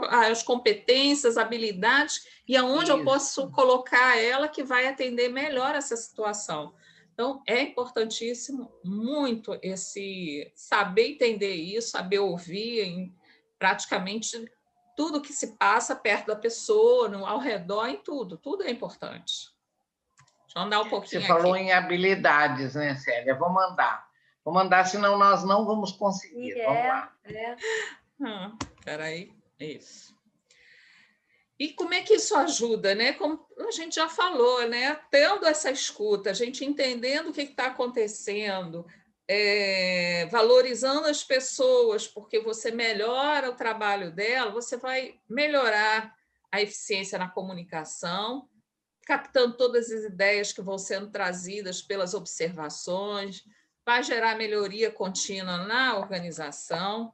as competências, habilidades, e aonde eu posso colocar ela que vai atender melhor essa situação. Então, é importantíssimo muito esse saber entender isso, saber ouvir em praticamente tudo que se passa perto da pessoa, ao redor, em tudo é importante. Deixa eu andar um pouquinho aqui. Você falou aqui. em habilidades, né, Célia? Vamos andar. Vou mandar, senão nós não vamos conseguir. Vamos lá. Espera aí, isso. E como é que isso ajuda, né? Como a gente já falou, né? Tendo essa escuta, a gente entendendo o que está acontecendo, valorizando as pessoas, porque você melhora o trabalho dela, você vai melhorar a eficiência na comunicação, captando todas as ideias que vão sendo trazidas pelas observações, vai gerar melhoria contínua na organização.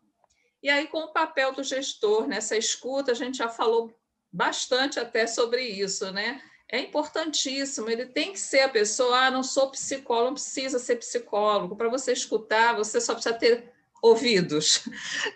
E aí, com o papel do gestor nessa escuta, a gente já falou bastante até sobre isso, né? É importantíssimo, ele tem que ser a pessoa, não sou psicólogo, não precisa ser psicólogo. Para você escutar, você só precisa ter ouvidos.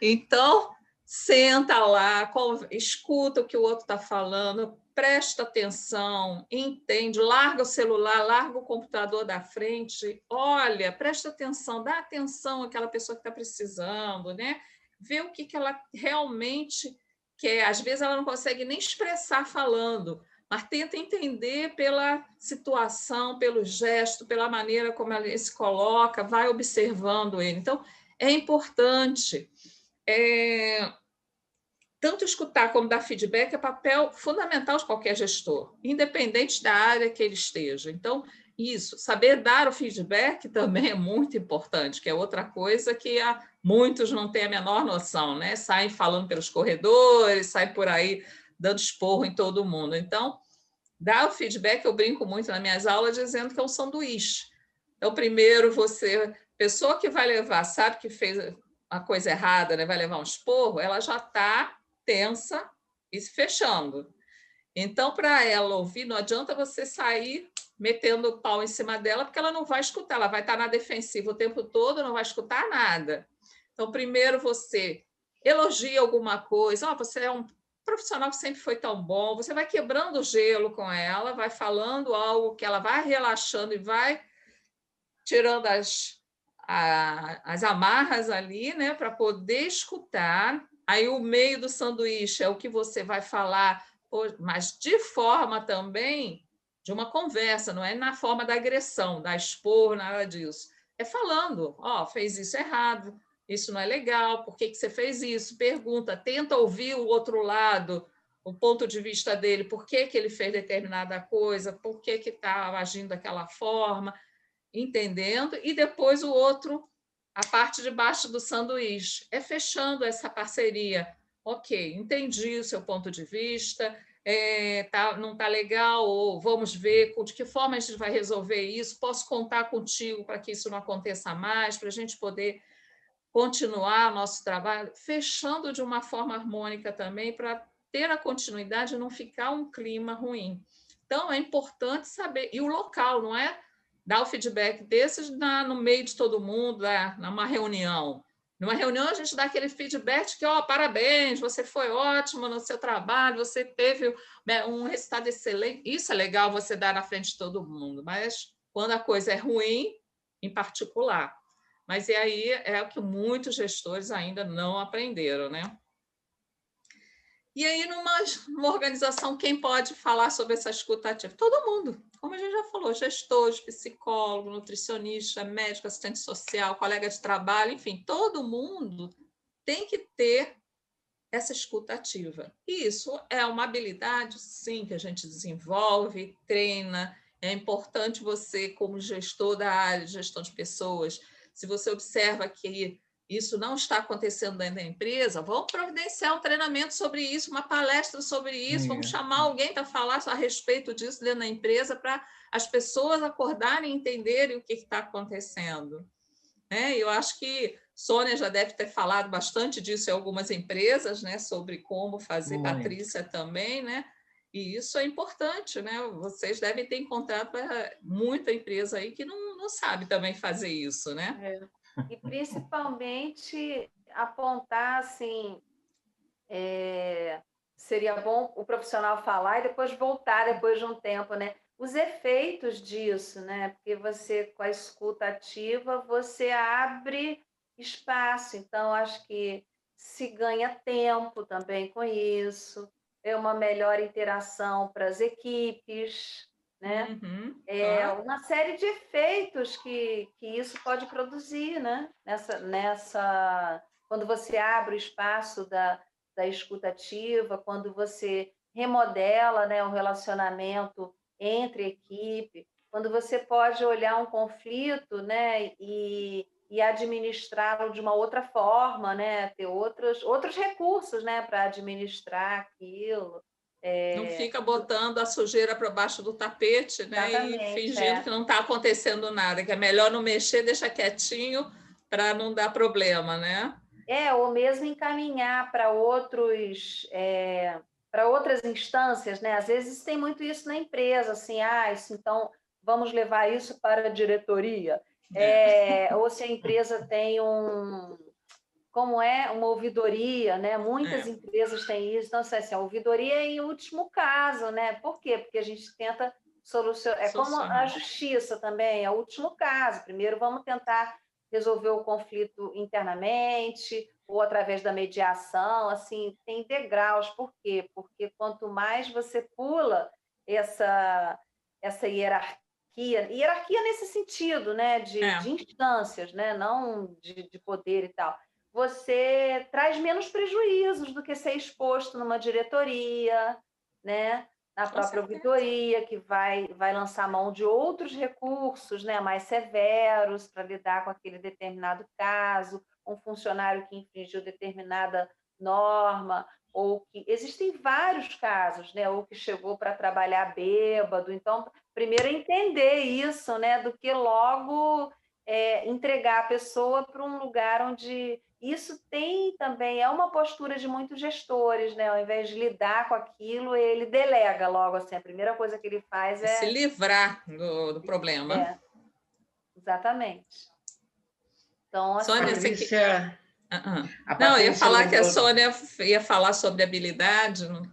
Então, senta lá, escuta o que o outro está falando, presta atenção, entende, larga o celular, larga o computador da frente, olha, presta atenção, dá atenção àquela pessoa que está precisando, né? Vê o que ela realmente quer. Às vezes ela não consegue nem expressar falando, mas tenta entender pela situação, pelo gesto, pela maneira como ele se coloca, vai observando ele. Então, é importante. Tanto escutar como dar feedback é papel fundamental de qualquer gestor, independente da área que ele esteja. Então, isso, saber dar o feedback também é muito importante, que é outra coisa que muitos não têm a menor noção, né? Saem falando pelos corredores, saem por aí dando esporro em todo mundo. Então, dar o feedback, eu brinco muito nas minhas aulas dizendo que é um sanduíche. Então, primeiro pessoa que vai levar, sabe que fez a coisa errada, né? Vai levar um esporro, ela já está tensa e se fechando. Então, para ela ouvir, não adianta você sair metendo o pau em cima dela, porque ela não vai escutar, ela vai estar na defensiva o tempo todo, não vai escutar nada. Então, primeiro você elogia alguma coisa, você é um profissional que sempre foi tão bom, você vai quebrando o gelo com ela, vai falando algo que ela vai relaxando e vai tirando as amarras ali, né, para poder escutar. Aí o meio do sanduíche é o que você vai falar, mas de forma também de uma conversa, não é na forma da agressão, da expor, nada disso. É falando, fez isso errado, isso não é legal, por que você fez isso? Pergunta, tenta ouvir o outro lado, o ponto de vista dele, por que ele fez determinada coisa, por que está agindo daquela forma, entendendo, e depois o outro, a parte de baixo do sanduíche, é fechando essa parceria. Ok, entendi o seu ponto de vista, não está legal, ou vamos ver de que forma a gente vai resolver isso, posso contar contigo para que isso não aconteça mais, para a gente poder continuar nosso trabalho, fechando de uma forma harmônica também, para ter a continuidade e não ficar um clima ruim. Então, é importante saber, e o local, não é dar o feedback desses no meio de todo mundo, numa reunião. Numa reunião, a gente dá aquele feedback que, parabéns, você foi ótimo no seu trabalho, você teve um resultado excelente. Isso é legal você dar na frente de todo mundo, mas quando a coisa é ruim, em particular. Mas e aí é o que muitos gestores ainda não aprenderam, né? E aí, numa organização, quem pode falar sobre essa escuta ativa? Todo mundo, como a gente já falou, gestores, psicólogo, nutricionista, médico, assistente social, colega de trabalho, enfim, todo mundo tem que ter essa escuta ativa. E isso é uma habilidade, sim, que a gente desenvolve, treina. É importante você, como gestor da área de gestão de pessoas, se você observa que isso não está acontecendo dentro da empresa, vamos providenciar um treinamento sobre isso, uma palestra sobre isso, vamos chamar alguém para falar a respeito disso dentro da empresa, para as pessoas acordarem e entenderem o que está acontecendo. Eu acho que Sônia já deve ter falado bastante disso em algumas empresas, né, sobre como fazer, Patrícia também, né? E isso é importante, né? Vocês devem ter encontrado muita empresa aí que não sabe também fazer isso, né? E principalmente apontar assim, seria bom o profissional falar e depois voltar depois de um tempo, né? Os efeitos disso, né? Porque você, com a escuta ativa, você abre espaço. Então, acho que se ganha tempo também com isso, é uma melhor interação para as equipes, né? Claro. Uma série de efeitos que isso pode produzir, né? Quando você abre o espaço da escutativa, quando você remodela, né, o relacionamento entre equipe, quando você pode olhar um conflito, né, e administrá-lo de uma outra forma, né, ter outros recursos, né, para administrar aquilo. Não fica botando a sujeira para baixo do tapete, né? E Exatamente, fingindo que não está acontecendo nada, que é melhor não mexer, deixar quietinho para não dar problema, né? Ou mesmo encaminhar para outras instâncias, né? Às vezes tem muito isso na empresa, assim, então vamos levar isso para a diretoria. Ou se a empresa tem uma ouvidoria, né? Muitas empresas têm isso, então assim, a ouvidoria é em último caso, né? Por quê? Porque a gente tenta solucionar, é como a justiça também, é o último caso. Primeiro vamos tentar resolver o conflito internamente ou através da mediação, assim, tem degraus. Por quê? Porque quanto mais você pula essa hierarquia nesse sentido, né? De instâncias, né? Não de poder e tal, você traz menos prejuízos do que ser exposto numa diretoria, né? Na própria ouvidoria, que vai lançar mão de outros recursos, né, mais severos para lidar com aquele determinado caso, um funcionário que infringiu determinada norma, ou que existem vários casos, né, ou que chegou para trabalhar bêbado. Então, primeiro entender isso, né, do que logo entregar a pessoa para um lugar onde isso também é uma postura de muitos gestores, né? Ao invés de lidar com aquilo, ele delega logo, assim, a primeira coisa que ele faz se livrar do problema. Exatamente. Então, assim, Sônia, Patrícia, não, eu ia falar que a Sônia ia falar sobre habilidade. Não?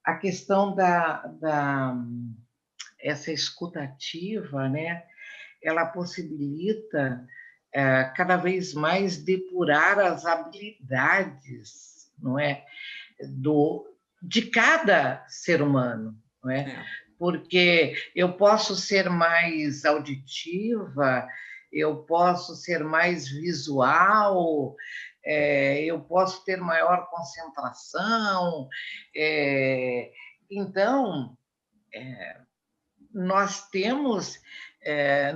A questão essa escutativa, né? Ela possibilita cada vez mais depurar as habilidades, não é, de cada ser humano, não é? Porque eu posso ser mais auditiva, eu posso ser mais visual, eu posso ter maior concentração. Então, nós temos,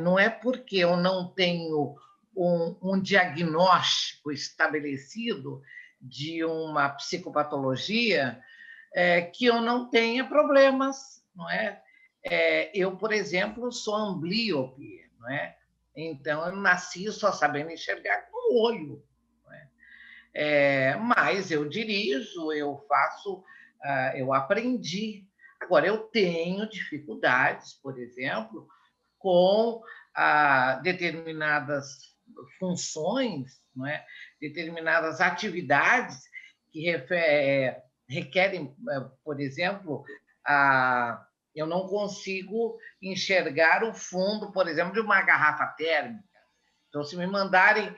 não é porque eu não tenho um diagnóstico estabelecido de uma psicopatologia que eu não tenha problemas, não é? Eu, por exemplo, sou amblíope, não é? Então, eu nasci só sabendo enxergar com o olho, não é? Mas eu dirijo, eu faço, eu aprendi. Agora, eu tenho dificuldades, por exemplo, com determinadas funções, não é? Determinadas atividades que requerem, por exemplo, eu não consigo enxergar o fundo, por exemplo, de uma garrafa térmica. Então, se me mandarem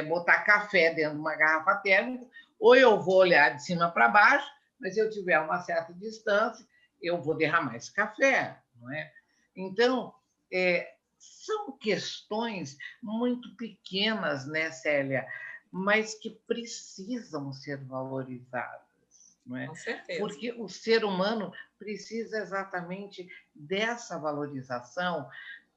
botar café dentro de uma garrafa térmica, ou eu vou olhar de cima para baixo, mas se eu tiver uma certa distância, eu vou derramar esse café, não é? Então, são questões muito pequenas, né, Célia, mas que precisam ser valorizadas, não é? Com certeza. Porque o ser humano precisa exatamente dessa valorização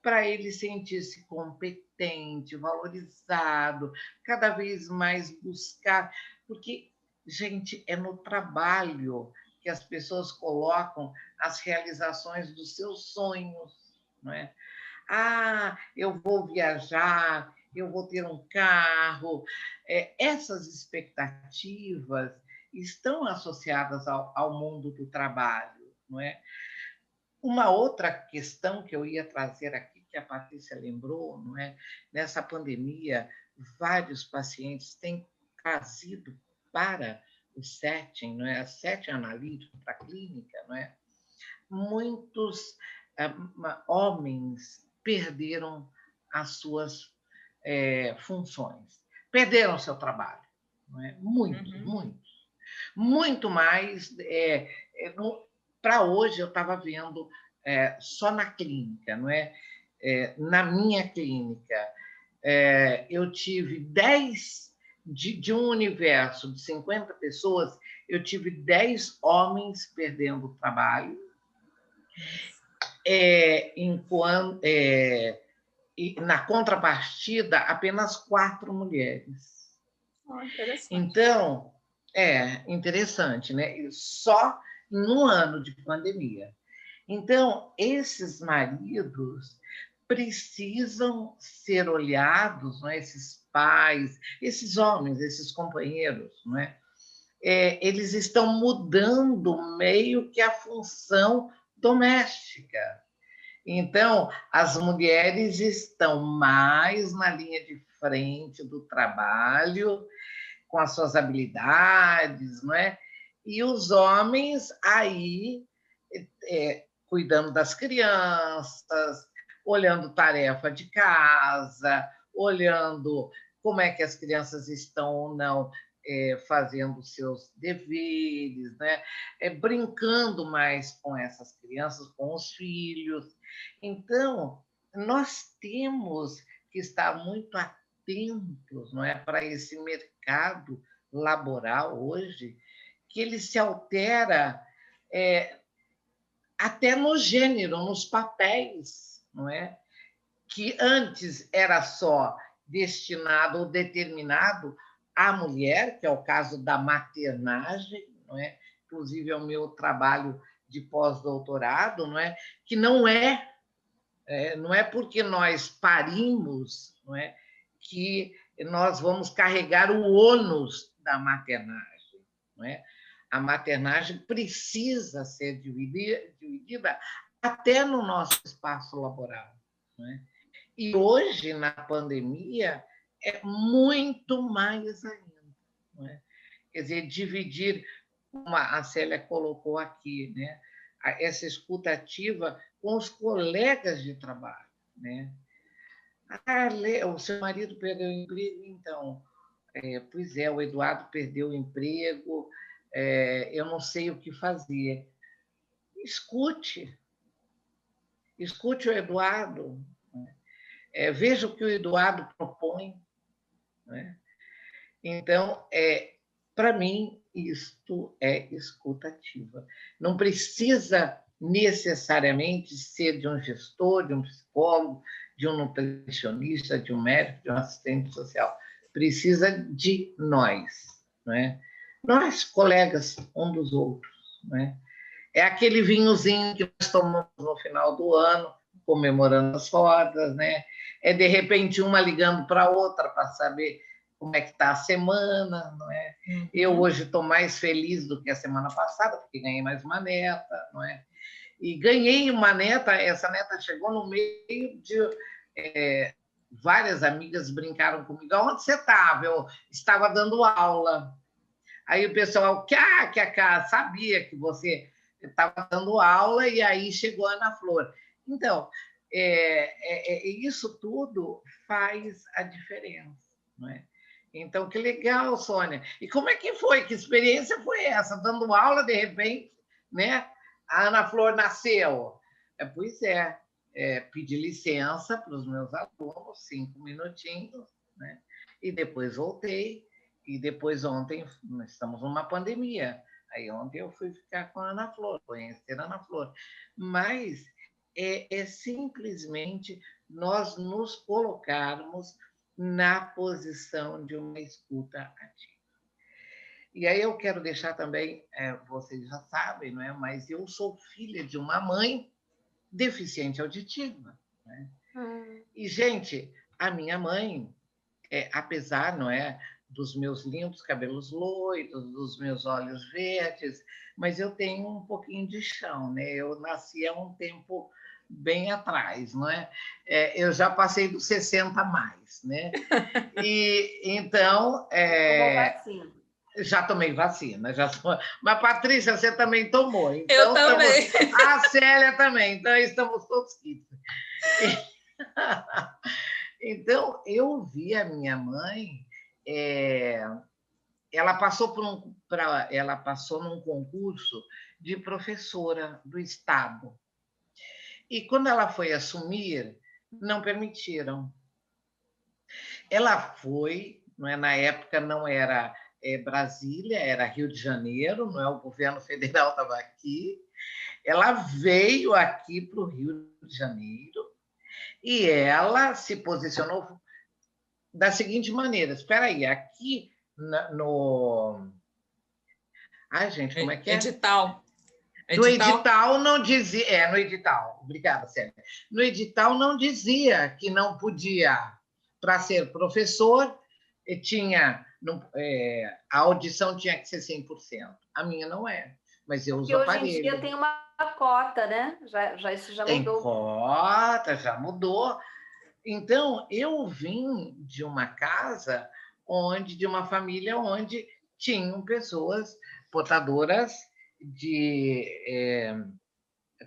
para ele sentir-se competente, valorizado, cada vez mais buscar, porque, gente, é no trabalho que as pessoas colocam as realizações dos seus sonhos, não é? Eu vou viajar, eu vou ter um carro. Essas expectativas estão associadas ao mundo do trabalho, não é? Uma outra questão que eu ia trazer aqui, que a Patrícia lembrou, não é? Nessa pandemia, vários pacientes têm trazido para o setting, não é? Setting analítico para a clínica, não é? Muitos homens perderam as suas funções, perderam seu trabalho, não é? Muito mais. para hoje, eu estava vendo só na clínica, não é? Na minha clínica, eu tive 10, de um universo de 50 pessoas, eu tive 10 homens perdendo o trabalho, enquanto, e, na contrapartida, apenas 4 mulheres. Interessante. Então, interessante, né? Só no ano de pandemia. Então, esses maridos precisam ser olhados, não é? Esses pais, esses homens, esses companheiros, não é? Eles estão mudando meio que a função doméstica. Então, as mulheres estão mais na linha de frente do trabalho, com as suas habilidades, não é? E os homens aí cuidando das crianças, olhando tarefa de casa, olhando como é que as crianças estão ou não fazendo seus deveres, né? Brincando mais com essas crianças, com os filhos. Então, nós temos que estar muito atentos, não é, para esse mercado laboral hoje, que ele se altera até no gênero, nos papéis, não é? Que antes era só destinado ou determinado à mulher, que é o caso da maternagem, não é? Inclusive é o meu trabalho de pós-doutorado, não é? Que não é porque nós parimos, não é? Que nós vamos carregar o ônus da maternagem, não é? A maternagem precisa ser dividida até no nosso espaço laboral, não é? E hoje, na pandemia, é muito mais ainda, não é? Quer dizer, dividir, como a Célia colocou aqui, né? Essa escuta ativa com os colegas de trabalho, né? O seu marido perdeu o emprego, então. Pois é, o Eduardo perdeu o emprego, eu não sei o que fazer. Escute o Eduardo, né? Veja o que o Eduardo propõe, né? Então, para mim, isto é escutativa. Não precisa necessariamente ser de um gestor, de um psicólogo, de um nutricionista, de um médico, de um assistente social. Precisa de nós, não é? Nós, colegas um dos outros, não é? É aquele vinhozinho que nós tomamos no final do ano, comemorando as rodas, né? É, de repente, uma ligando para a outra para saber como é que está a semana, não é? Uhum. Eu hoje estou mais feliz do que a semana passada, porque ganhei mais uma neta, não é? E ganhei uma neta, essa neta chegou no meio de... várias amigas brincaram comigo. Onde você estava? Eu estava dando aula. Aí o pessoal, sabia que você estava dando aula, e aí chegou a Ana Flor. Então, isso tudo faz a diferença, não é? Então, que legal, Sônia. E como é que foi? Que experiência foi essa? Dando aula, de repente, né? A Ana Flor nasceu. Pois é, pedi licença para os meus alunos, 5 minutinhos, né? E depois voltei. E depois ontem, nós estamos numa pandemia. Aí ontem eu fui ficar com a Ana Flor, conhecer a Ana Flor. Mas é simplesmente nós nos colocarmos na posição de uma escuta ativa. E aí eu quero deixar também, vocês já sabem, não é? Mas eu sou filha de uma mãe deficiente auditiva, né? E, gente, a minha mãe, apesar, não é, dos meus lindos cabelos loiros, dos meus olhos verdes, mas eu tenho um pouquinho de chão, né? Eu nasci há um tempo bem atrás, não é? Eu já passei dos 60 mais, né? E então já tomei vacina, mas Patrícia, você também tomou? Então, eu também. A Célia também, então estamos todos quites. Então eu vi a minha mãe, ela passou num concurso de professora do Estado. E quando ela foi assumir, não permitiram. Ela foi, não é, na época não era Brasília, era Rio de Janeiro, não é, o governo federal estava aqui. Ela veio aqui para o Rio de Janeiro e ela se posicionou da seguinte maneira: espera aí, aqui no... Ai, gente, como é que é? Edital. No edital não dizia... no edital, obrigada, Célia. No edital não dizia que não podia, para ser professor, tinha... a audição tinha que ser 100%. A minha não é, mas eu uso aparelho. Porque hoje em dia tem uma cota, né? Isso já tem mudou. Tem cota, já mudou. Então, eu vim de uma casa de uma família onde tinham pessoas portadoras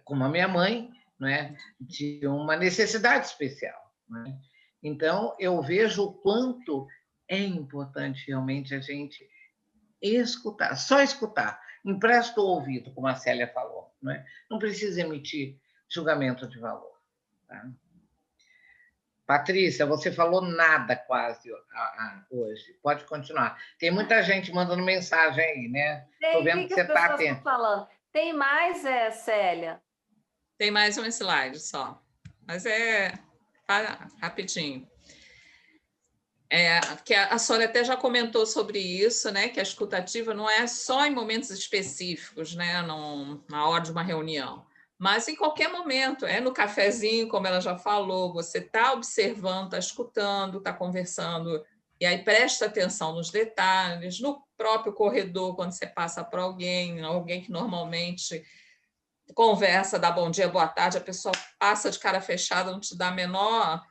como a minha mãe, não é? De uma necessidade especial. Não é? Então, eu vejo o quanto é importante realmente a gente escutar, só escutar. Empresta o ouvido, como a Célia falou. Não é? Não precisa emitir julgamento de valor. Tá? Patrícia, você falou nada quase hoje. Pode continuar. Tem muita gente mandando mensagem aí, né? Estou vendo que você está atento. Falando. Tem mais, Célia? Tem mais um slide só, mas rapidinho. Que a Sônia até já comentou sobre isso, né? Que a escutativa não é só em momentos específicos, né? Na hora de uma reunião, mas em qualquer momento, no cafezinho, como ela já falou, você está observando, está escutando, está conversando, e aí presta atenção nos detalhes, no próprio corredor, quando você passa por alguém que normalmente conversa, dá bom dia, boa tarde, a pessoa passa de cara fechada, não te dá a menor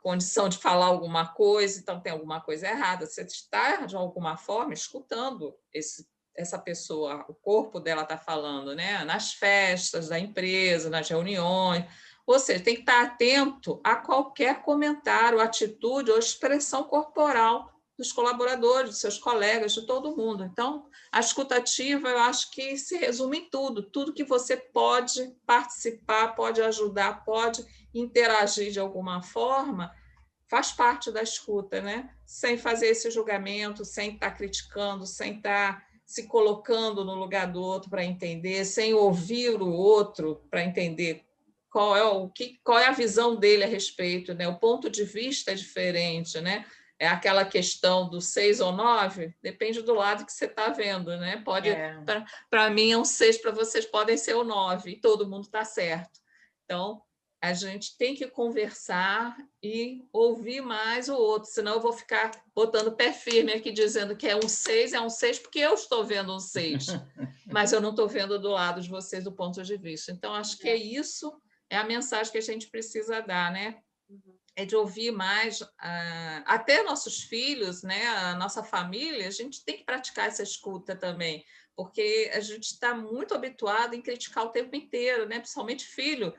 condição de falar alguma coisa, então tem alguma coisa errada. Você está, de alguma forma, escutando essa pessoa, o corpo dela está falando, né? Nas festas da empresa, nas reuniões. Ou seja, tem que estar atento a qualquer comentário, atitude ou expressão corporal dos colaboradores, dos seus colegas, de todo mundo. Então, a escutativa, eu acho que se resume em tudo que você pode participar, pode ajudar, pode interagir de alguma forma, faz parte da escuta, né? Sem fazer esse julgamento, sem estar criticando, sem estar se colocando no lugar do outro para entender, sem ouvir o outro para entender qual é a visão dele a respeito, né? O ponto de vista é diferente, né? É aquela questão do 6 ou 9, depende do lado que você está vendo, né? Para mim é um 6, para vocês podem ser o 9, e todo mundo está certo. Então, a gente tem que conversar e ouvir mais o outro, senão eu vou ficar botando pé firme aqui, dizendo que é um 6, porque eu estou vendo um 6, mas eu não estou vendo do lado de vocês do ponto de vista. Então, acho que isso é a mensagem que a gente precisa dar, né? É de ouvir mais, até nossos filhos, né? A nossa família, a gente tem que praticar essa escuta também, porque a gente está muito habituado em criticar o tempo inteiro, né? Principalmente filho.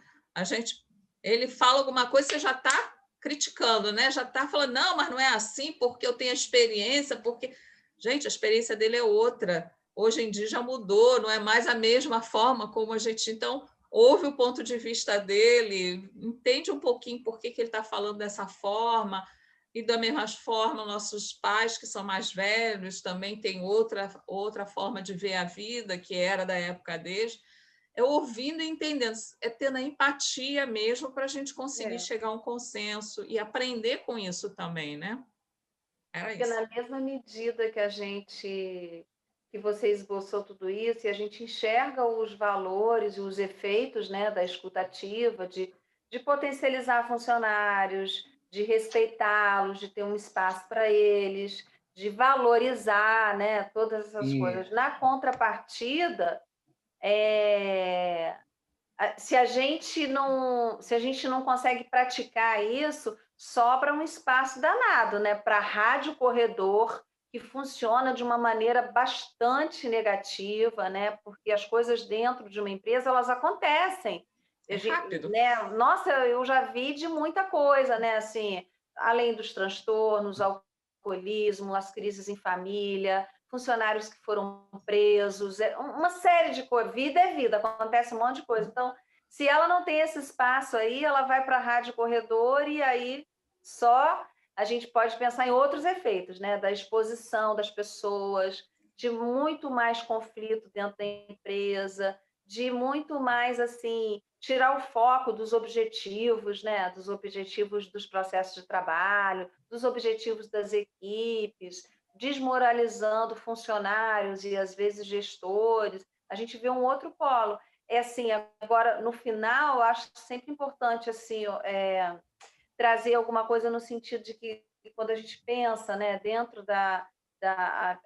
Ele fala alguma coisa, você já está criticando, né? Já está falando, não, mas não é assim, porque eu tenho a experiência, porque... Gente, a experiência dele é outra. Hoje em dia já mudou, não é mais a mesma forma como a gente... Então, ouve o ponto de vista dele, entende um pouquinho por que ele está falando dessa forma, e da mesma forma, nossos pais, que são mais velhos, também têm outra forma de ver a vida, que era da época deles. É ouvindo e entendendo, é tendo a empatia mesmo para a gente conseguir chegar a um consenso e aprender com isso também, né? Era Porque isso. na mesma medida que você esboçou tudo isso, e a gente enxerga os valores e os efeitos, né, da escutativa, de potencializar funcionários, de respeitá-los, de ter um espaço para eles, de valorizar, né, todas essas coisas. Na contrapartida, se a gente não consegue praticar isso, sobra um espaço danado, né, para a rádio corredor, que funciona de uma maneira bastante negativa, né, porque as coisas dentro de uma empresa, elas acontecem. Rápido. Né? Nossa, eu já vi de muita coisa, né, assim, além dos transtornos, alcoolismo, as crises em família, funcionários que foram presos, uma série de coisas. Vida é vida, acontece um monte de coisa. Então, se ela não tem esse espaço aí, ela vai para a Rádio Corredor e aí só a gente pode pensar em outros efeitos, né? Da exposição das pessoas, de muito mais conflito dentro da empresa, de muito mais assim tirar o foco dos objetivos, né? Dos objetivos dos processos de trabalho, dos objetivos das equipes, desmoralizando funcionários e às vezes gestores. A gente vê um outro polo. É assim, agora no final, eu acho sempre importante assim, trazer alguma coisa no sentido de que quando a gente pensa, né, dentro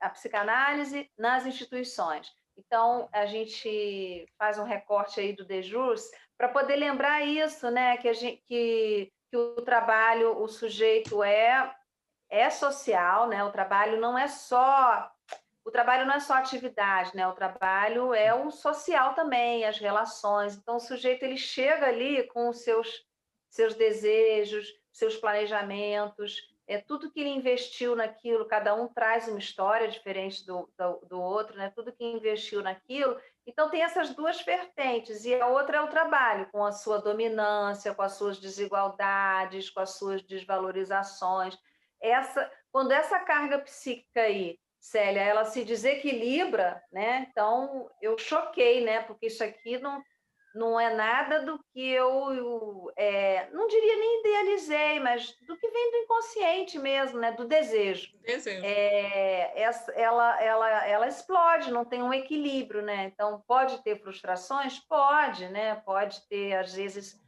a psicanálise nas instituições. Então, a gente faz um recorte aí do DeJus para poder lembrar isso, né, que o trabalho, o sujeito é social, né? O trabalho não é só atividade, né? O trabalho é o social também, as relações. Então, o sujeito ele chega ali com os seus desejos, seus planejamentos, tudo que ele investiu naquilo, cada um traz uma história diferente do outro, né? Tudo que investiu naquilo. Então, tem essas duas vertentes, e a outra é o trabalho, com a sua dominância, com as suas desigualdades, com as suas desvalorizações. Quando essa carga psíquica aí, Célia, ela se desequilibra, né? Então, eu choquei, né? Porque isso aqui não é nada do que não diria nem idealizei, mas do que vem do inconsciente mesmo, né? Do desejo. Desejo. Ela explode, não tem um equilíbrio, né? Então, pode ter frustrações? Pode, né? Pode ter, às vezes,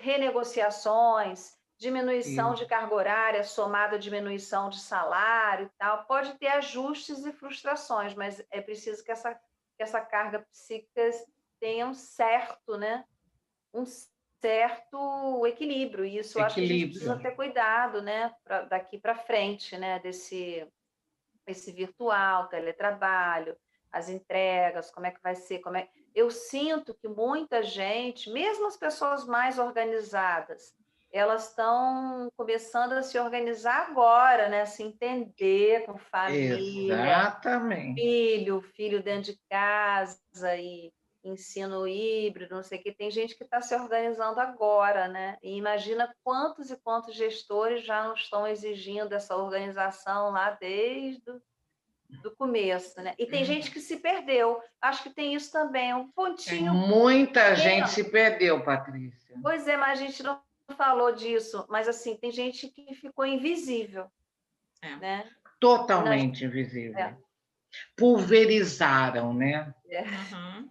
renegociações, diminuição de carga horária somada à diminuição de salário e tal. Pode ter ajustes e frustrações, mas é preciso que essa carga psíquica tenha um certo, né? Um certo equilíbrio. E isso eu acho que a gente precisa ter cuidado, né? Daqui para frente, né? Esse virtual, teletrabalho, as entregas, como é que vai ser? Eu sinto que muita gente, mesmo as pessoas mais organizadas, elas estão começando a se organizar agora, né? Se entender com família, Exatamente. filho dentro de casa e ensino híbrido, não sei o que. Tem gente que está se organizando agora, né? E imagina quantos e quantos gestores já não estão exigindo essa organização lá desde do começo, né? E tem gente que se perdeu. Acho que tem isso também, um pontinho. Muita gente se perdeu, Patrícia. Pois é, mas a gente não falou disso. Mas assim, tem gente que ficou invisível, né? Totalmente invisível. Pulverizaram, né? Uhum.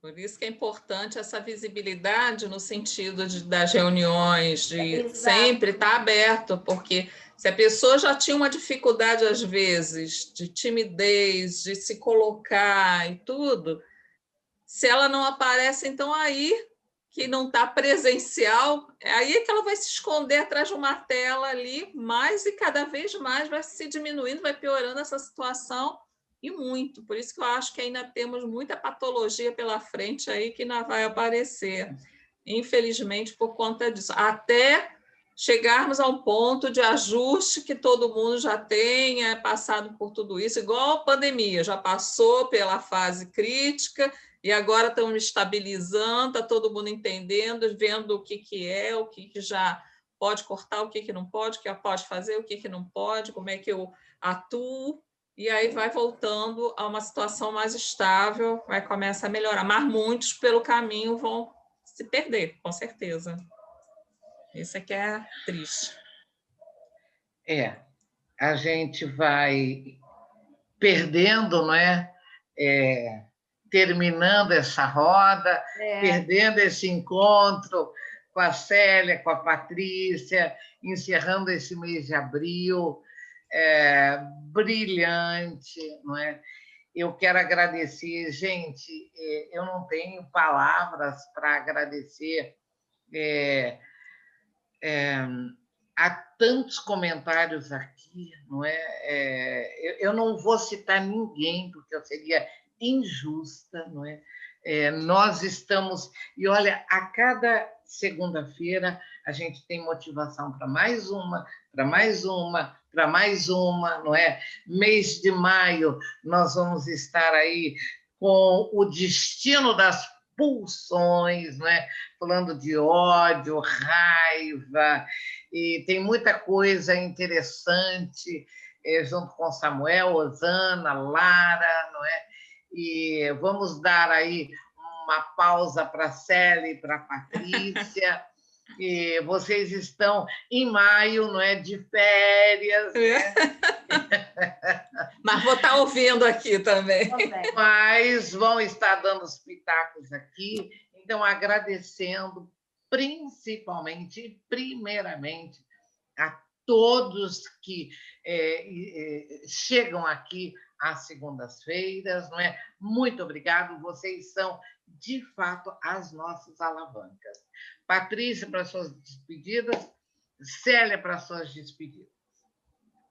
Por isso que é importante essa visibilidade no sentido das reuniões, de sempre estar aberto, porque se a pessoa já tinha uma dificuldade, às vezes, de timidez, de se colocar e tudo, se ela não aparece, então aí que não está presencial, aí é que ela vai se esconder atrás de uma tela ali, mais e cada vez mais vai se diminuindo, vai piorando essa situação, e muito. Por isso que eu acho que ainda temos muita patologia pela frente aí que não vai aparecer, infelizmente, por conta disso. Até chegarmos a um ponto de ajuste que todo mundo já tenha passado por tudo isso, igual a pandemia, já passou pela fase crítica e agora estamos estabilizando, está todo mundo entendendo, vendo o que é, o que já pode cortar, o que não pode, o que pode fazer, o que não pode, como é que eu atuo, e aí vai voltando a uma situação mais estável, vai começar a melhorar, mas muitos pelo caminho vão se perder, com certeza. Isso é que é triste. A gente vai perdendo, não é? Terminando essa roda, perdendo esse encontro com a Célia, com a Patrícia, encerrando esse mês de abril, brilhante, não é? Eu quero agradecer, gente, eu não tenho palavras para agradecer há tantos comentários aqui, não é? Eu não vou citar ninguém, porque eu seria injusta, não é? Nós estamos... E, olha, a cada segunda-feira a gente tem motivação para mais uma, para mais uma, para mais uma, não é? Mês de maio nós vamos estar aí com o destino das pulsões, não é? Falando de ódio, raiva, e tem muita coisa interessante junto com Samuel, Osana, Lara, não é? E vamos dar aí uma pausa para a Célia e para a Patrícia. E vocês estão em maio, não é? De férias, né? Mas vou estar ouvindo aqui também. Mas vão estar dando os pitacos aqui. Então, agradecendo principalmente e primeiramente a todos que chegam aqui às segundas-feiras, não é? Muito obrigado, vocês são, de fato, as nossas alavancas. Patrícia, para suas despedidas, Célia, para suas despedidas.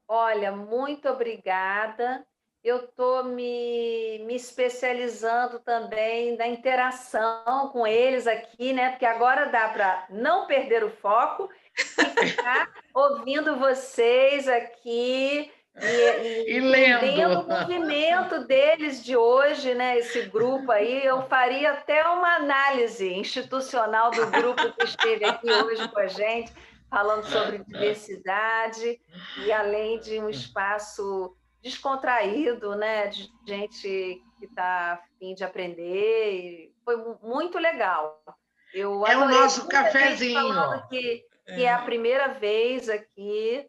Olha, muito obrigada. Eu estou me especializando também na interação com eles aqui, né? Porque agora dá para não perder o foco e ficar ouvindo vocês aqui e entendendo o movimento deles de hoje, né? Esse grupo aí, eu faria até uma análise institucional do grupo que esteve aqui hoje com a gente, falando sobre diversidade, e além de um espaço descontraído, né? De gente que está a fim de aprender, e foi muito legal. Eu é o nosso cafezinho. Falando que é a primeira vez aqui.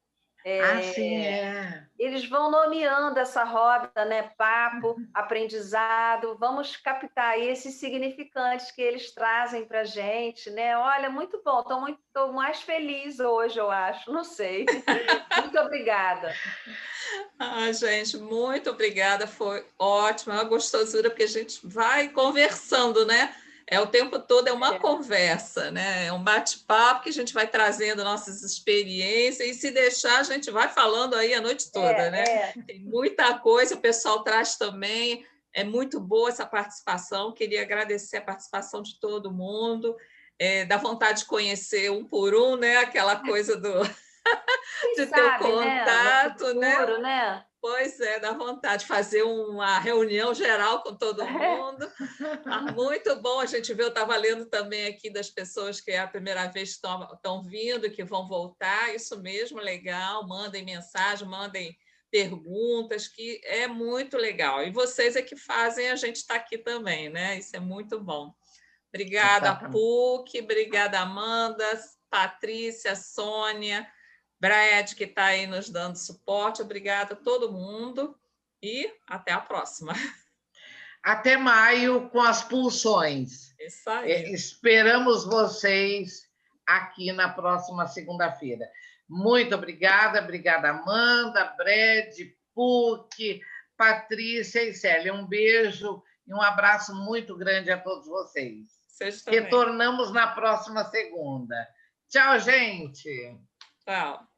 Sim, é. Eles vão nomeando essa roda, né? Papo, aprendizado. Vamos captar aí esses significantes que eles trazem para a gente, né? Olha, muito bom. Estou mais feliz hoje, eu acho. Não sei. Muito obrigada. Gente, muito obrigada. Foi ótimo, é uma gostosura, porque a gente vai conversando, né? O tempo todo é uma conversa, né? É um bate-papo que a gente vai trazendo nossas experiências, e se deixar, a gente vai falando aí a noite toda, né? Tem muita coisa, o pessoal traz também. É muito boa essa participação. Queria agradecer a participação de todo mundo. Dá vontade de conhecer um por um, né? Aquela coisa do de ter o contato, né? Pois é, dá vontade de fazer uma reunião geral com todo mundo. Muito bom a gente ver. Eu estava lendo também aqui das pessoas que é a primeira vez que estão vindo, que vão voltar. Isso mesmo, legal. Mandem mensagem, mandem perguntas, que é muito legal. E vocês é que fazem a gente estar aqui também, né? Isso é muito bom. Obrigada, PUC. Obrigada, Amanda, Patrícia, Sônia, Brad, que está aí nos dando suporte. Obrigada a todo mundo e até a próxima. Até maio com as pulsões. Isso aí. Esperamos vocês aqui na próxima segunda-feira. Muito obrigada. Obrigada, Amanda, Brad, PUC, Patrícia e Célia. Um beijo e um abraço muito grande a todos vocês. Retornamos na próxima segunda. Tchau, gente. Tchau.